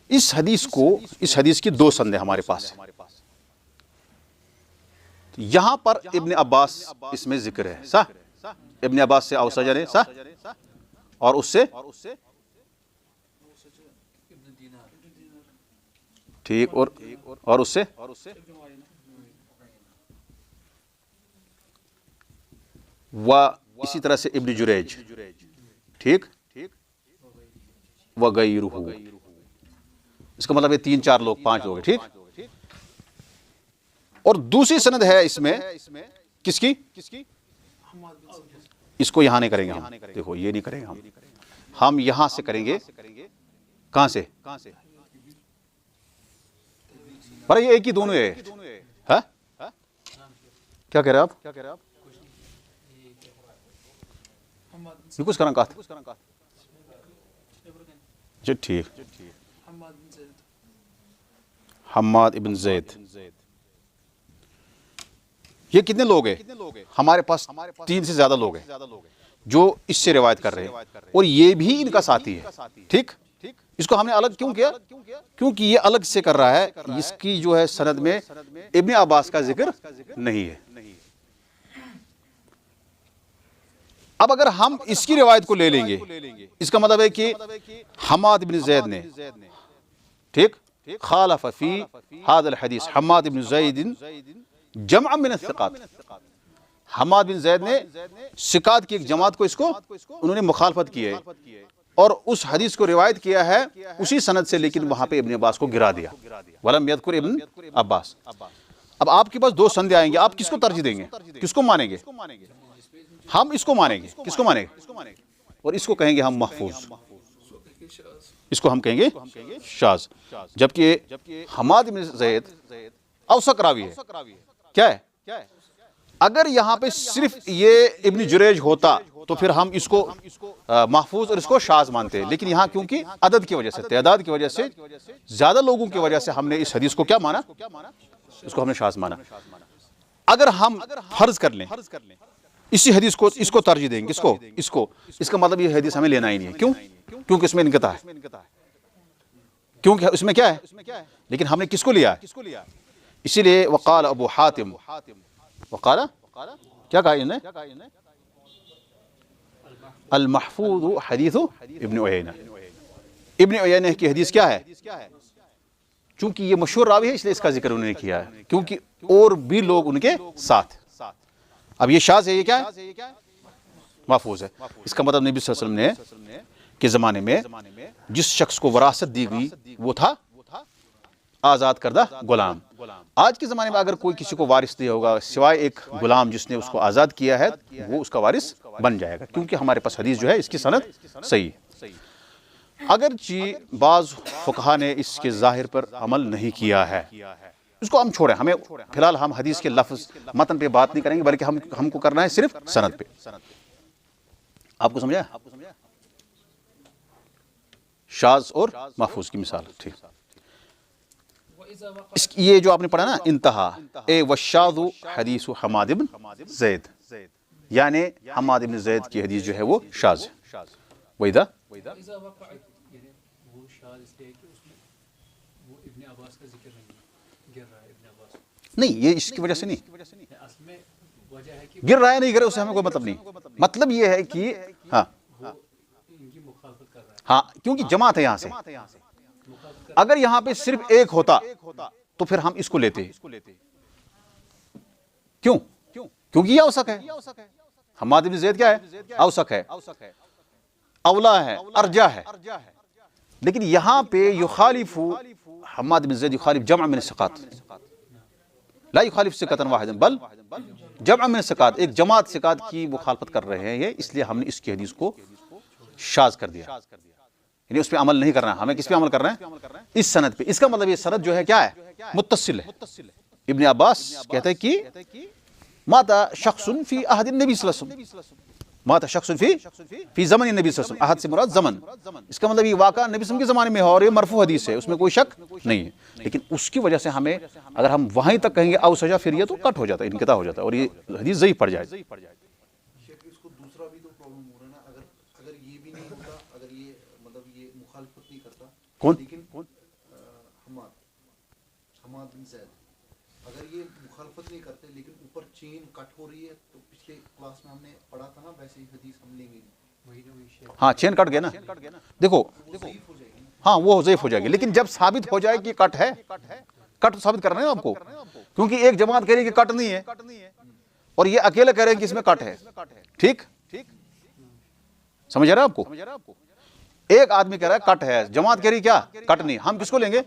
[SPEAKER 1] اس حدیث کی 2 سندیں ہمارے پاس ہیں. یہاں پر ابن عباس اس میں ذکر ہے، صح؟ ابن عباس سے اوسجہ نے، صح؟ اور اس سے ٹھیک، اور اس سے و اسی طرح سے ابن جریج، ٹھیک، وغیرہ. اس کا مطلب یہ 3 4 لوگ، 5 لوگ، ٹھیک. اور دوسری سند ہے اس میں کس کی؟ اس کو یہاں نہیں کریں گے ہم. دیکھو یہ نہیں کریں گے ہم یہاں سے کریں گے. کہاں سے؟ پر یہ ایک ہی دونوں ہے. کیا کہہ رہے آپ؟ یہ کچھ کرنا کہا جی. ٹھیک، حماد ابن زید. یہ کتنے لوگ ہیں؟ ہمارے پاس 3 سے زیادہ لوگ ہیں جو اس سے روایت کر رہے ہیں، اور یہ بھی ان کا ساتھی ہے. ٹھیک، اس کو ہم نے الگ کیوں کیا؟ کیونکہ یہ الگ سے کر رہا ہے، اس کی جو ہے سند میں ابن عباس کا ذکر نہیں ہے. اب اگر ہم اس کی روایت کو لے لیں گے، اس کا مطلب ہے کہ حماد بن زید نے، ٹھیک، خالف فی هذا الحدیث حماد بن زید جمع من الثقات. حماد بن زید نے ثقات کی ایک جماعت کو، اس کو انہوں نے مخالفت کی ہے اور اس حدیث کو روایت کیا ہے اسی سند سے، لیکن وہاں پہ ابن عباس کو گرا دیا. ولم یذکر ابن عباس. اب آپ کے پاس 2 سندیں آئیں گے، آپ کس کو ترجیح دیں گے؟ کس کو مانیں گے؟ ہم اس کو مانیں گے. کس کو مانیں گے؟ اور اس کو کہیں گے ہم محفوظ، اس کو ہم کہیں گے شاذ. جبکہ حماد بن زید اوثق راوی ہے. کیا ہے؟ اگر یہاں پہ صرف یہ ابن جریج ہوتا تو پھر ہم اس کو محفوظ اور اس کو شاذ مانتے ہیں، لیکن یہاں کیونکہ عدد کی وجہ سے، تعداد کی وجہ سے، زیادہ لوگوں کی وجہ سے ہم نے اس حدیث کو کیا مانا؟ اس کو ہم نے شاذ مانا. اگر ہم فرض کر لیں اسی حدیث کو، اس کو ترجیح دیں گے، اس کو، اس کا مطلب یہ حدیث ہمیں لینا ہی نہیں ہے. کیوں؟ کیونکہ اس میں انقطاع ہے. کیونکہ اس میں کیا ہے، لیکن ہم نے کس کو لیا ہے؟ اسی لیے وقال ابو حاتم، وقال کیا کہا انہیں، المحفوظ حدیث ابن عیینہ، ابن عیینہ کی حدیث کیا ہے؟ چونکہ یہ مشہور راوی ہے اس لیے اس کا ذکر انہوں نے کیا ہے، کیونکہ اور بھی لوگ ان کے ساتھ۔ اب یہ شاذ ہے، یہ کیا ہے؟ محفوظ ہے۔ اس کا مطلب نبی صلی اللہ علیہ وسلم نے کے زمانے میں جس شخص کو وراثت دی گئی وہ تھا آزاد کردہ غلام۔ آج کے زمانے میں اگر کوئی کسی کو وارث دیا ہوگا سوائے ایک غلام جس نے اس کو آزاد کیا ہے، وہ اس کا وارث بن جائے گا، کیونکہ ہمارے پاس حدیث جو ہے اس کی سند صحیح ہے۔ اگرچہ بعض فقہا نے اس کے ظاہر پر عمل نہیں کیا ہے، اس کو ہم چھوڑیں، ہمیں فی الحال ہم حدیث کے لفظ متن پہ بات نہیں کریں گے، بلکہ ہم کو کرنا ہے صرف سند پہ۔ آپ کو سمجھا شاذ اور محفوظ کی مثال؟ ٹھیک، یہ جو آپ نے پڑھا نا انتہا، اے والشاذ حدیث حماد بن زید، یعنی حماد بن زید کی حدیث جو ہے وہ شاذ ہے۔ وَإِذَا
[SPEAKER 2] وإذا وقعت
[SPEAKER 3] یعنی وہ شاذ اس لیے ہے کہ اس میں وہ ابن عباس کا ذکر نہیں ہے، گر رہا ہے ابن عباس،
[SPEAKER 1] نہیں، یہ اس کی وجہ سے نہیں
[SPEAKER 3] اصل میں وجہ ہے کہ
[SPEAKER 1] گر رہا ہے، نہیں گرے، اس سے ہمیں کوئی مطلب نہیں۔ مطلب یہ ہے کہ ہاں
[SPEAKER 3] وہ ان کی مخالفت کر رہا ہے،
[SPEAKER 1] ہاں، کیونکہ جماعت ہے یہاں سے،
[SPEAKER 3] مخالفت کر
[SPEAKER 1] اگر یہاں پہ صرف ایک ہوتا تو پھر ہم اس کو لیتے، کیوں؟ کیونکہ یہ اوثق ہے، حماد بن زید کیا ہے؟ اوثق ہے، اولا ہے، ارجح ہے۔ لیکن یہاں پہ یخالف حماد بن زید یخالف جمع من الثقات، لا یخالف ثقۃ واحدا بل جمع من الثقات، ایک جماعت ثقات کی مخالفت کر رہے ہیں یہ، اس لیے ہم نے اس کی حدیث کو شاذ کر دیا، یعنی اس پہ عمل نہیں کرنا ہے، ہمیں کس پہ عمل کرنا ہے؟ اس سند پہ۔ اس کا مطلب یہ سند جو ہے کیا ہے؟ متصل ہے۔ ابن عباس کہتے ہیں کہ مات شخص فی عہد النبی صلی اللہ علیہ وسلم، مات شخص فی زمن النبی صلی اللہ علیہ وسلم، عہد سے مراد زمن، اس کا مطلب یہ واقعہ نبی صلی اللہ علیہ وسلم کے زمانے میں ہے اور یہ مرفوع حدیث ہے، اس میں کوئی شک نہیں ہے۔ لیکن اس کی وجہ سے ہمیں اگر ہم وہیں تک کہیں گے او سجا پھر یہ تو کٹ ہو جاتا ہے، انقطاع ہو جاتا ہے، اور یہ حدیث ضعیف پڑ جائے۔
[SPEAKER 4] شیخ اس کو دوسرا بھی تو پرابلم ہو رہا ہے نا، اگر یہ بھی نہیں ہوتا، اگر یہ مطلب یہ مخالفت نہیں کرتا،
[SPEAKER 1] کون؟
[SPEAKER 4] لیکن حماد بن زید اگر یہ مخالفت نہیں کرتے لیکن اوپر چین کٹ ہو رہی ہے، تو پچھلے کلاس میں ہم نے پڑھا تھا نا، ویسے ہی حدیث ہم لیں گے نہیں،
[SPEAKER 1] ہاں، چین کٹ گیا نا، دیکھو
[SPEAKER 4] ضعیف ہو جائے گی نا۔
[SPEAKER 1] ہاں وہ ضعیف ہو جائے گی، لیکن جب ثابت ہو جائے کہ کٹ ہے، کٹ ثابت کرنا ہے آپ کو، کیونکہ ایک جماعت کہہ رہی ہے کہ کٹ نہیں ہے اور یہ اکیلے کہہ رہے ہیں کہ اس میں کٹ ہے، ٹھیک، سمجھ آ رہا ہے آپ کو؟ ایک آدمی کہہ رہا ہے کٹ ہے، جماعت کہہ رہی کیا؟ کٹ نہیں، ہم کس کو لیں گے؟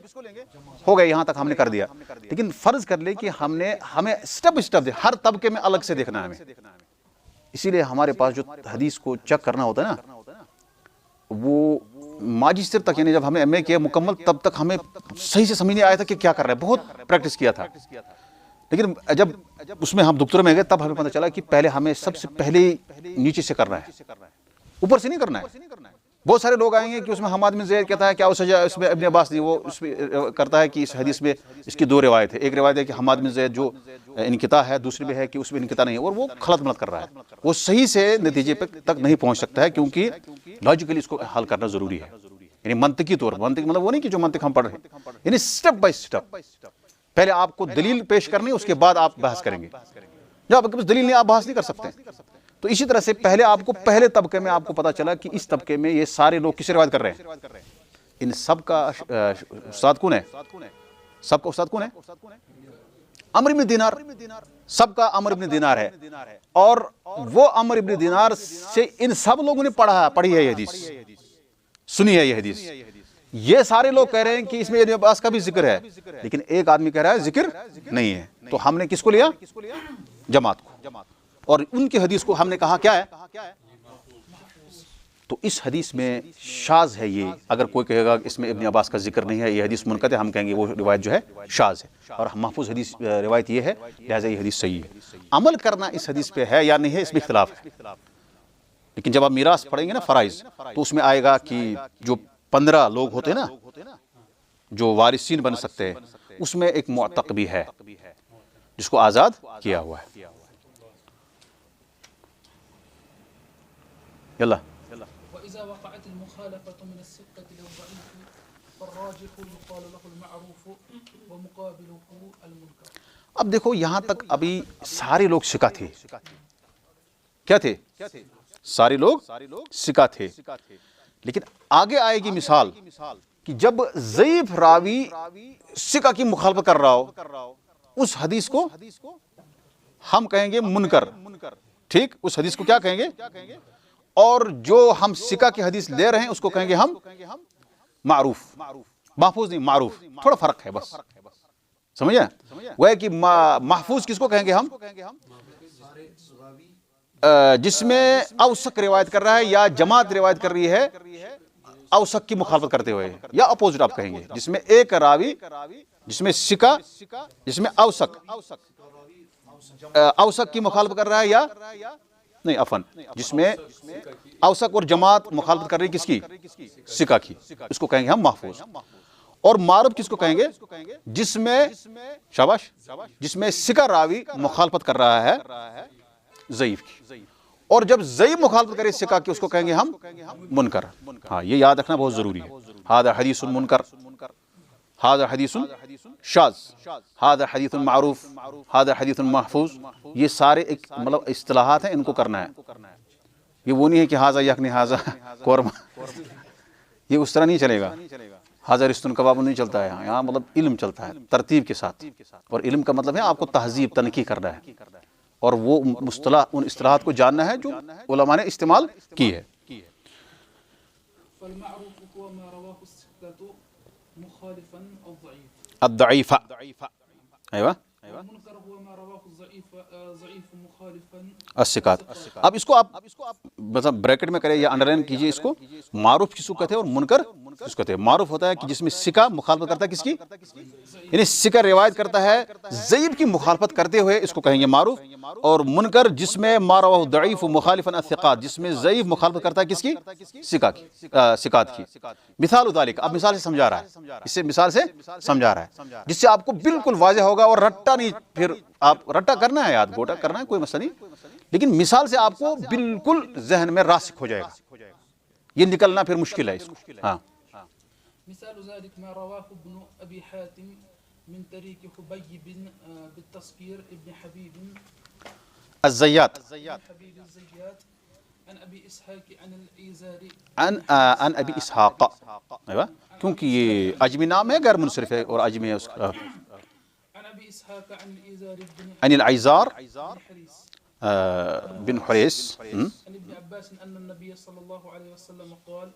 [SPEAKER 1] ہو گئے، یہاں تک ہم نے کر دیا۔ لیکن فرض کر لیں کہ ہمیں سٹیپ سٹیپ ہر طبقے میں الگ سے دیکھنا ہے ہمیں، اسی لیے ہمارے پاس جو حدیث کو چیک کرنا ہوتا ہے نا، وہ ماجسٹر تک، یعنی جب ہم نے ایم اے کیا مکمل تب تک ہمیں صحیح سے سمجھ نہیں آیا تھا کہ کیا کر رہا ہے، بہت پریکٹس کیا تھا۔ لیکن جب اس میں ہم دکتور میں گئے تب ہمیں پتہ چلا کہ پہلے ہمیں سب سے پہلے نیچے سے کرنا ہے، اوپر سے نہیں کرنا ہے۔ بہت سارے لوگ آئیں گے کہ اس میں حماد بن زید کہتا ہے کیا سجا، اس میں ابن عباس نہیں، وہ اس میں کرتا ہے کہ اس حدیث میں اس کی دو روایت ہے، ایک روایت ہے کہ حماد بن زید جو انقطاع ہے، دوسری بھی ہے کہ اس میں انقطاع نہیں ہے، اور وہ خلط ملط کر رہا ہے، وہ صحیح سے نتیجے تک نہیں پہنچ سکتا ہے، کیونکہ لاجیکلی اس کو حل کرنا ضروری ہے، یعنی منطقی طور پر، منطق مطلب وہ نہیں کہ جو منطق ہم پڑھ رہے ہیں، یعنی سٹیپ بائی سٹیپ، پہلے آپ کو دلیل پیش کرنی ہے، اس کے بعد آپ بحث کریں گے، جب آپ کے پاس دلیل نہیں آپ بحث نہیں کر سکتے۔ تو اسی طرح سے پہلے آپ کو پہلے طبقے میں آپ کو پتا چلا کہ اس طبقے میں یہ سارے لوگ کس سے روایت کر رہے ہیں، ان سب کا استاد کون ہے؟ سب کا استاد کون ہے؟ عمرو بن دینار، سب کا عمرو بن دینار ہے، اور وہ عمرو بن دینار سے ان سب لوگوں نے پڑھی ہے یہ حدیث، سنی ہے یہ حدیث۔ یہ سارے لوگ کہہ رہے ہیں کہ اس میں ابن عباس کا بھی ذکر ہے، لیکن ایک آدمی کہہ رہا ہے ذکر نہیں ہے، تو ہم نے کس کو لیا؟ جماعت کو، اور ان کی حدیث کو ہم نے کہا کیا ہے؟ تو اس حدیث میں شاذ ہے یہ، اگر کوئی کہے گا اس میں ابن عباس کا ذکر نہیں ہے، یہ حدیث منقطع ہے، ہم کہیں گے وہ روایت جو ہے شاذ ہے، اور محفوظ حدیث روایت یہ ہے، لہٰذا یہ حدیث صحیح ہے۔ عمل کرنا اس حدیث پہ ہے یا نہیں ہے، اس میں اختلاف ہے، لیکن جب آپ میراث پڑھیں گے نا، فرائض، تو اس میں آئے گا کہ جو 15 لوگ ہوتے ہیں نا جو وارثین بن سکتے ہیں، اس میں ایک معتق بھی ہے جس کو آزاد کیا ہوا ہے۔ یلا
[SPEAKER 2] وإذا وقعت المخالفة من الثقة للضعيف فالراجح يقال له المعروف ومقابله المنكر.
[SPEAKER 1] اب دیکھو یہاں تک ابھی سارے لوگ سکا تھے. کیا تھے؟ سارے لوگ سکا تھے. لیکن آگے آئے گی مثال کہ جب ضعیف راوی سکا کی مخالفت کر رہا ہو اس حدیث کو ہم کہیں گے منکر. ٹھیک، اس حدیث کو کیا کہیں گے؟ اور جو ہم سکا کی حدیث لے رہے ہیں اس کو کہیں گے ہم معروف. محفوظ نہیں، معروف. تھوڑا فرق ہے بس، سمجھے؟ وہ ہے کہ محفوظ کس کو کہیں گے ہم؟ جس میں اوثق روایت کر رہا ہے یا جماعت روایت کر رہی ہے اوثق کی مخالفت کرتے ہوئے، یا اپوزٹ آپ کہیں گے جس میں ایک راوی، جس میں سکا، جس میں اوثق کی مخالفت کر رہا ہے، یا نہیں عفن جس میں اوثق اور جماعت مخالفت کر رہی ہے کس کی؟ سکا کی. اس کو کہیں گے ہم محفوظ. اور معروف کس کو کہیں گے؟ جس میں شاباش، جس میں سکا راوی مخالفت کر رہا ہے ضعیف کی، اور جب ضعیف مخالفت کرے سکا کی اس کو کہیں گے ہم منکر. ہاں یہ یاد رکھنا بہت ضروری ہے. ھذا حدیث منکر، ھذا حدیث شاذ، ھذا حدیث معروف، ھذا حدیث محفوظ. یہ سارے ایک مطلب اصطلاحات ہیں، ان کو کرنا ہے. یہ وہ نہیں ہے کہ ھذا یخنی ھذا قورمہ، یہ اس طرح نہیں چلے گا. ھذا رستن کباب نہیں چلتا ہے. یہاں مطلب علم چلتا ہے ترتیب کے ساتھ. اور علم کا مطلب ہے آپ کو تہذیب تنقیح کرنا ہے، اور وہ مصطلح ان اصطلاحات کو جاننا ہے جو علماء نے استعمال کی ہے.
[SPEAKER 2] فالمعروف هو ما رواه الثقة مخالفا أو ضعيف.
[SPEAKER 1] الضعیف. ایوہ
[SPEAKER 2] والمنكر هو ما رواه ضعيف مخالفا
[SPEAKER 1] الثقات. اب اس کو آپ مطلب بریکٹ میں کریں یا انڈر لائن کیجئے. اس کو معروف کس کو کہتے ہیں اور منکر کس کو کہتے ہیں؟ معروف ہوتا ہے کہ جس میں سکا مخالفت کرتا ہے کس کی؟ یعنی سکا روایت کرتا ہے ضعیف کی مخالفت کرتے ہوئے، اس کو کہیں گے معروف. اور منکر جس میں ما رواه ضعیف مخالفا الثقات، جس میں ضعیف مخالفت کرتا ہے کس کی؟ سکا کی، سکات کی. مثال ذالک، اب مثال سے سمجھا رہا ہے، اس سے مثال سے سمجھا رہا ہے جس سے آپ کو بالکل واضح ہوگا. اور رٹا نہیں، پھر آپ رٹا کرنا ہے، یاد گوٹا کرنا ہے، کوئی مسئلہ نہیں، لیکن مثال سے آپ کو بالکل ذہن میں راسخ ہو جائے گا. یہ نکلنا پھر مشکل ہے اس کو. ہاں
[SPEAKER 2] مثال ذلك ما رواه ابن أبي حاتم من طريق حبيب بالتصغير ابن حبيب
[SPEAKER 1] الزیات
[SPEAKER 2] حبيب الزيات عن أبي إسحاق عن الإيزاري
[SPEAKER 1] عن ابی اسحاق. ایوہ کیونکہ یہ اجمی نام ہے، غیر منصرف ہے، اور اجمی ہے اس کا.
[SPEAKER 2] عن أبي إسحاق عن الإيزاري
[SPEAKER 1] عن العیزار
[SPEAKER 2] بن حريس
[SPEAKER 1] بن حریس
[SPEAKER 2] عن ابن عباس أن النبي صلى الله عليه وسلم قال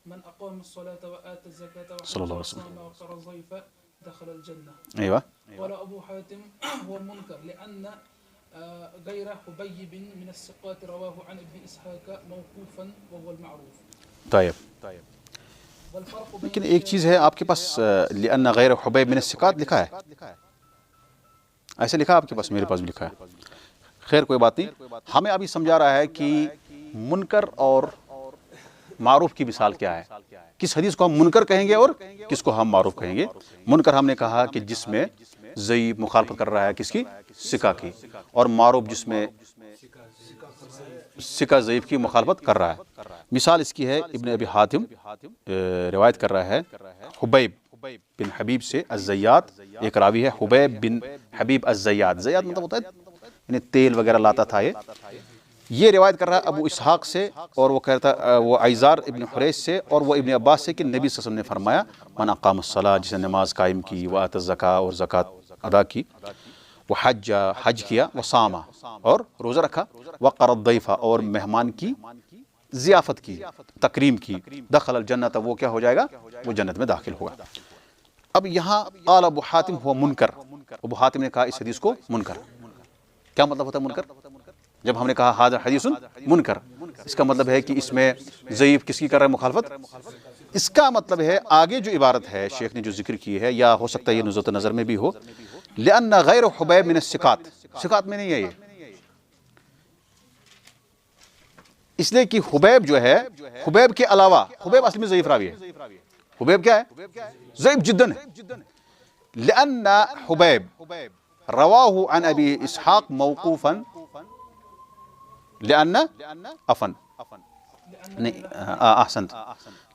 [SPEAKER 2] من أقام الصلاة وآتى الزكاة
[SPEAKER 1] صلى الله عليه
[SPEAKER 2] وحج
[SPEAKER 1] وسلم.
[SPEAKER 2] الصوم وقر الضيف دخل الجنة.
[SPEAKER 1] ایوہ
[SPEAKER 2] قال أبو حاتم هو منكر لأن غير حبيب من الثقات رواه عن ابن إسحاق موقوفا وهو المعروف.
[SPEAKER 1] طيب.
[SPEAKER 2] والفرق بين
[SPEAKER 1] لیکن ایک چیز ہے آپ کے پاس لأن غیر حبیب من الثقات لکھا ہے، ایسے لکھا آپ کے پاس، میرے پاس بھی لکھا ہے. خیر کوئی بات نہیں. ہمیں ابھی سمجھا رہا ہے کہ منکر اور معروف کی مثال کیا ہے. کس حدیث کو ہم منکر کہیں گے اور کس کو ہم معروف کہیں گے. منکر ہم نے کہا کہ جس میں ضعیف مخالفت کر رہا ہے کس کی؟ سکا کی. اور معروف جس میں سکا ضعیف کی مخالفت کر رہا ہے. مثال اس کی ہے ابن ابی حاتم روایت کر رہا ہے حبیب بن حبیب سے الزیات. ایک راوی ہے حبیب بن حبیب الزیات. زیات مطلب ہوتا ہے یعنی تیل وغیرہ لاتا تھا. یہ روایت کر رہا ہے ابو اسحاق سے، اور وہ کہتا وہ عیزار ابن حریس سے، اور وہ ابن عباس سے کہ نبی صلی اللہ علیہ وسلم نے فرمایا من اقام الصلاۃ، جس نے نماز قائم کی، وآت الزکاۃ اور زکوٰۃ ادا کی، وہ حج کیا، وصام اور روزہ رکھا، وقر الضیف اور مہمان کی ضیافت کی، تکریم کی، دخل الجنت وہ کیا ہو جائے گا؟ وہ جنت میں داخل ہوگا. اب یہاں قال ابو حاتم ہوا منکر. ابو حاتم نے کہا اس حدیث کو منکر. کیا مطلب ہوتا ہے منکر؟ جب ہم نے کہا ھذا حدیث منکر، اس کا مطلب ہے کہ اس میں ضعیف کس کی کر رہا ہے مخالفت؟ اس کا مطلب ہے آگے جو عبارت ہے شیخ نے جو ذکر کی ہے، یا ہو سکتا ہے یہ نزہۃ النظر میں بھی ہو، لأن غیر حبیب من الثقات، ثقات میں نہیں ہے یہ، اس لیے کہ حبیب جو ہے، حبیب کے علاوہ، حبیب اصل میں ضعیف راوی ہے. حبیب کیا ہے؟ ضعیف جداً ہے. لأن حبیب رواہ عن ابی اسحاق موقوفا، لأن عفن نہیں احسنت،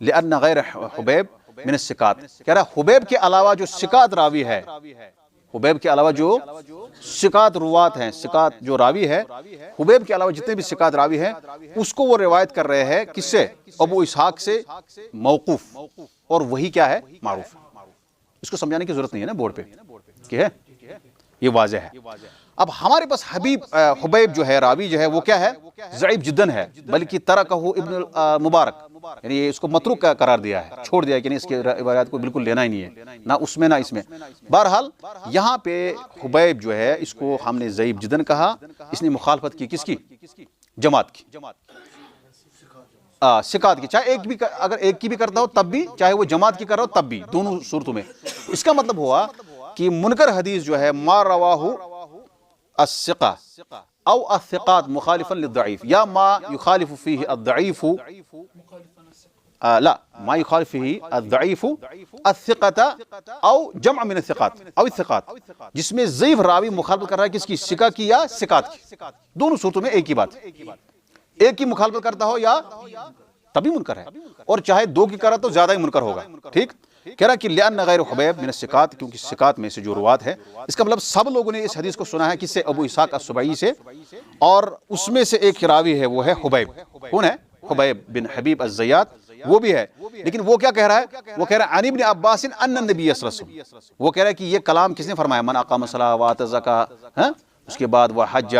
[SPEAKER 1] لأن غیر حبیب من الثقات، کہہ رہا ہے حبیب کے علاوہ جو ثقات راوی ہے، حبیب کے علاوہ جو ثقات روات ہیں، ثقات جو راوی ہے، حبیب کے علاوہ جتنے بھی ثقات راوی ہیں اس کو وہ روایت کر رہے ہیں کس سے؟ ابو اسحاق سے موقوف، اور وہی کیا ہے؟ معروف۔ اس کو سمجھانے کی ضرورت نہیں ہے نا بورڈ پہ کہ ہے، یہ واضح ہے۔ اب ہمارے پاس حبیب جو ہے راوی جو ہے وہ کیا ہے؟ ضعیف جدن ہے، بلکہ ترکہ ابن مبارک، یعنی اس کو متروک قرار دیا ہے، چھوڑ دیا ہے کہ نہیں اس کی روایات کو بالکل لینا ہی نہیں ہے، نہ اس میں نہ اس میں۔ بہرحال یہاں پہ حبیب جو ہے اس کو ہم نے ضعیف جدن کہا، اس نے مخالفت کی کس کی؟ جماعت کی، ثقات کی، چاہے ایک بھی اگر ایک کی بھی کرتا ہو تب بھی، چاہے وہ جماعت کی کر رہا ہو تب بھی، دونوں صورتوں میں۔ اس کا مطلب ہوا کہ منکر حدیث جو ہے ما رواہ الثقہ او الثقات مخالفا للضعیف، یا ما یخالف فیہ الضعیف، لا ما یخالف فیہ الضعیف الثقۃ او جمع من الثقات او الثقات، جس میں ضعیف راوی مخالفت کر رہا ہے کس کی؟ ثقہ کی یا ثقات کی، دونوں صورتوں میں ایک ہی بات، ایک کی مخالفت کرتا ہو یا تبھی منکر ہے، اور چاہے دو کی کرا تو زیادہ ہی منکر ہوگا، ٹھیک؟ کہہ رہا کہ لأن غیر حبیب من الثقات، کیونکہ ثقات میں سے جو روات ہے، اس کا مطلب سب لوگوں نے اس حدیث کو سنا ہے کس سے؟ ابو اسحاق السبعی سے، اور اس میں سے ایک راوی ہے وہ ہے حبیب۔ کون ہے؟ حبیب بن حبیب الزیات، وہ بھی ہے، لیکن وہ کیا کہہ رہا ہے؟ وہ کہہ رہا ہے عن ابن عباس ان النبی صلی اللہ علیہ وسلم، وہ کہہ رہا ہے کہ یہ کلام کس نے فرمایا؟ من اقام الصلاۃ وآتى الزکاۃ، اس کے بعد وہ حج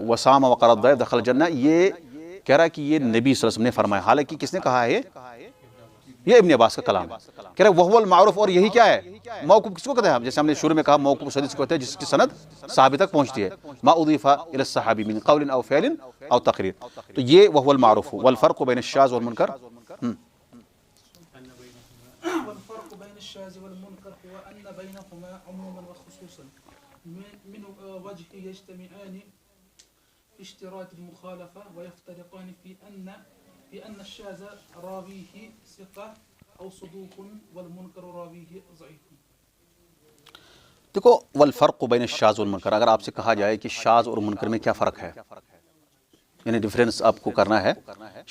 [SPEAKER 1] وصام وقر الضیف دخل الجنہ، یہ کہہ رہا ہے کہ یہ نبی صلی اللہ علیہ وسلم نے فرمایا، حالانکہ کس نے کہا ہے؟ یہ ابن عباس کا کلام ہے۔ کہہ رہا ہے وہو المعروف، اور یہی کیا ہے؟ موقوف کس کو کہتے ہیں؟ جیسے ہم نے شروع میں کہا موقوف حدیث کو کہتے ہیں جس کی سند صحابی تک پہنچتی ہے، ما اضیف الی الصحابی من قول او فعل او تقریر، تو یہ وہو المعروف۔ والفرق بین الشاذ والمنکر،
[SPEAKER 2] والفرق بين الشاذ والمنكر هو أن بينهما عموما وخصوصا من وجه يجتمعان في اشتراط المخالفة ويفترقان في أن الشاذ راويه ثقة أو صدوق والمنكر راويه ضعيف۔
[SPEAKER 1] دیکھو والفرق بین الشاذ والمنکر، اگر آپ سے کہا جائے کہ شاذ اور منکر میں کیا فرق ہے، یعنی ڈیفرنس آپ کو کرنا ہے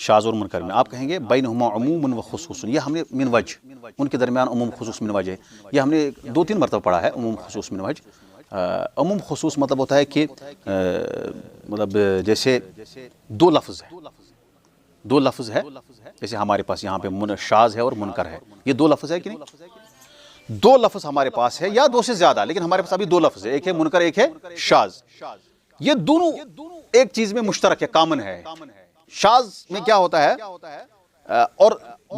[SPEAKER 1] شاذ اور منکر میں، آپ کہیں گے بینہما عموما و خصوصا، یہ ہم نے من وجہ، ان کے درمیان عموم خصوص من وجہ، یہ ہم نے 2-3 مرتبہ پڑھا ہے عموم خصوص من وجہ۔ عموم خصوص مطلب ہوتا ہے کہ مطلب جیسے دو لفظ ہے، جیسے ہمارے پاس یہاں پہ شاذ ہے اور منکر ہے، یہ 2 لفظ ہے کہ نہیں؟ 2 لفظ ہمارے پاس ہے یا 2 سے زیادہ، لیکن ہمارے پاس ابھی 2 لفظ ہے، ایک ہے منکر ایک ہے شاذ، یہ دونوں ایک چیز میں مشترک ہے، کامن ہے۔ شاذ میں کیا ہوتا ہے، اور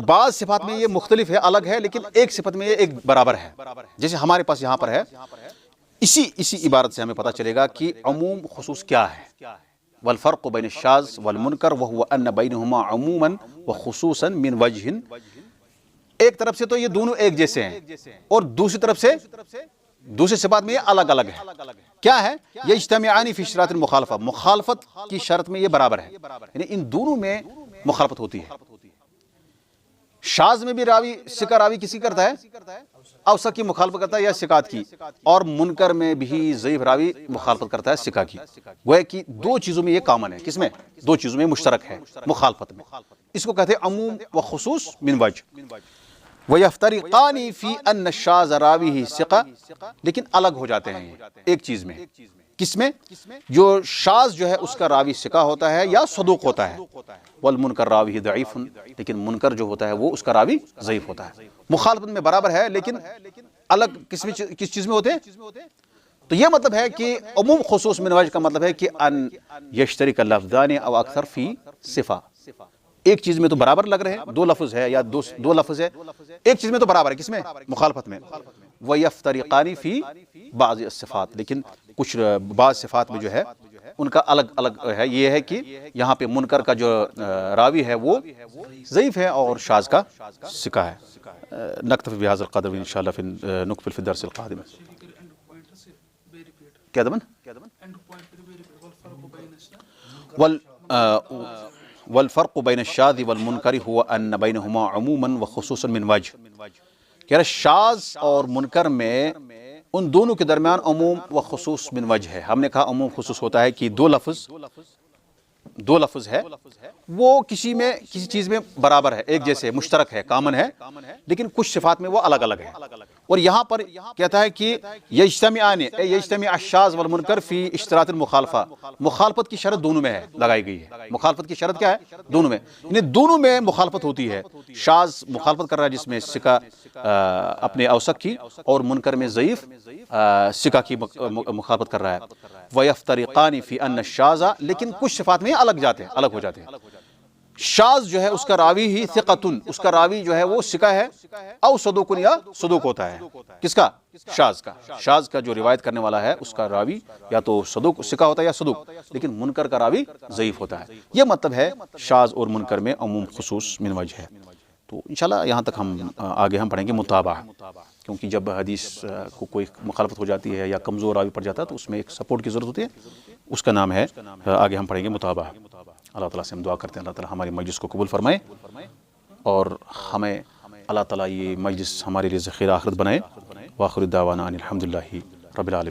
[SPEAKER 1] بعض صفات میں یہ مختلف ہے، الگ ہے، لیکن ایک صفت میں یہ ایک برابر ہے، جیسے ہمارے پاس یہاں پر ہے۔ اسی عبارت سے ہمیں پتہ چلے گا کہ عموم خصوص کیا ہے۔ والفرق بین الشاذ والمنکر وهو ان بینہما عموما وخصوصا من وجہ، ایک طرف سے تو یہ دونوں ایک جیسے ہیں، اور دوسری طرف سے دوسری صفات میں یہ الگ الگ ہے۔ کیا ہے؟ یہ اجتماعانی فی اشتراط المخالفہ، مخالفت کی شرط میں یہ برابر ہے، یعنی ان دونوں میں مخالفت ہوتی ہے۔ شاذ میں بھی ثقہ راوی کسی کرتا ہے؟ اوثق کی مخالفت کرتا ہے یا ثقات کی، اور منکر میں بھی ضعیف راوی مخالفت کرتا ہے ثقہ کی۔ گویا کہ 2 چیزوں میں یہ کامن ہے، کس میں؟ 2 چیزوں میں مشترک ہے، مخالفت میں۔ اس کو کہتے ہیں عموم و خصوص من وجہ۔ وَيَفْتَرِقَانِ فِي أَنَّ الشَّاذَ رَاوِهِ ثِقَةٌ، لیکن الگ ہو جاتے ہیں ایک چیز میں، کس میں؟ جو شاذ جو ہے اس کا راوی ثقہ ہوتا ہے یا صدوق ہوتا ہے، والمنکر راویہ ضعیف، لیکن منکر جو ہوتا ہے وہ اس کا راوی ضعیف ہوتا ہے۔ مخالفت میں برابر ہے لیکن الگ کس چیز میں ہوتے ہیں؟ تو یہ مطلب ہے کہ عموم خصوص من وجہ کا مطلب ہے کہ ان یشترک اللفظان او اکثر فی صفہ، ایک چیز میں تو برابر لگ رہے ہیں، 2 لفظ ہے یا 2 لفظ ہے، ایک چیز میں تو برابر ہے، کس میں؟ مخالفت میں۔ وَيَفْتَرِقَانِ فِي بَعْضِ الصِّفَاتِ، لیکن کچھ بعض صفات میں جو ہے ان کا الگ الگ ہے۔ یہ ہے کہ یہاں پہ منکر کا جو راوی ہے وہ ضعیف ہے اور شاذ کا ثقہ ہے۔ نکتفی بہذا القدر انشاءاللہ نکمل فی الدرس القادم۔ کیا دمن؟ والفرق بین الشاذ والمنکر هو ان بینہما عموما وخصوصا من وجہ، کہہ رہا شاذ اور منکر میں ان دونوں کے درمیان عموم و خصوص من وجہ ہے۔ ہم نے کہا عموم خصوص ہوتا ہے کہ 2 لفظ دو لفظ ہے وہ کسی چیز میں برابر ہے، ایک جیسے مشترک ہے، کامن ہے، لیکن کچھ صفات میں وہ الگ الگ ہے. اور یہاں پر کہتا ہے کہ یجتمعان یجتمع الشاذ والمنکر فی اشتراط المخالفہ، مخالفت کی شرط دونوں میں ہے، لگائی گئی ہے. مخالفت کی شرط کیا ہے؟ دونوں میں، یعنی دونوں میں مخالفت ہوتی ہے. شاذ مخالفت کر رہا ہے جس میں سکہ اپنے اوثق کی، اور منکر میں ضعیف سکہ کی مخالفت کر رہا ہے. وَيَفْتَرِقَانِ فِي أَنَّ الشَّاذَ، لیکن کچھ صفات میں الگ ہو جاتے ہیں. شاذ جو ہے اس کا راوی ہی ثقتن، اس کا راوی جو ہے وہ ثقہ ہے، او صدوقن، یا صدوق ہوتا ہے. کس کا؟ شاذ کا. شاذ کا جو روایت کرنے والا ہے اس کا راوی یا تو صدوق ثقہ ہوتا ہے یا صدوق، لیکن منکر کا راوی ضعیف ہوتا ہے. یہ مطلب ہے شاذ اور منکر میں عموم خصوص من وجہ ہے. تو انشاءاللہ یہاں تک آگے ہم پڑھیں گے متابعہ، کیونکہ جب حدیث کو کوئی مخالفت ہو جاتی ہے یا کمزور راوی پڑ جاتا ہے تو اس میں ایک سپورٹ کی ضرورت ہوتی ہے، اس کا نام ہے آگے ہم پڑھیں گے متابعہ. اللہ تعالیٰ سے ہم دعا کرتے ہیں اللہ تعالیٰ ہماری مجلس کو قبول فرمائے، اور ہمیں اللہ تعالیٰ یہ مجلس ہمارے لیے ذخیرہ آخرت بنائے. وآخر دعوانا ان الحمد للہ رب العالمین.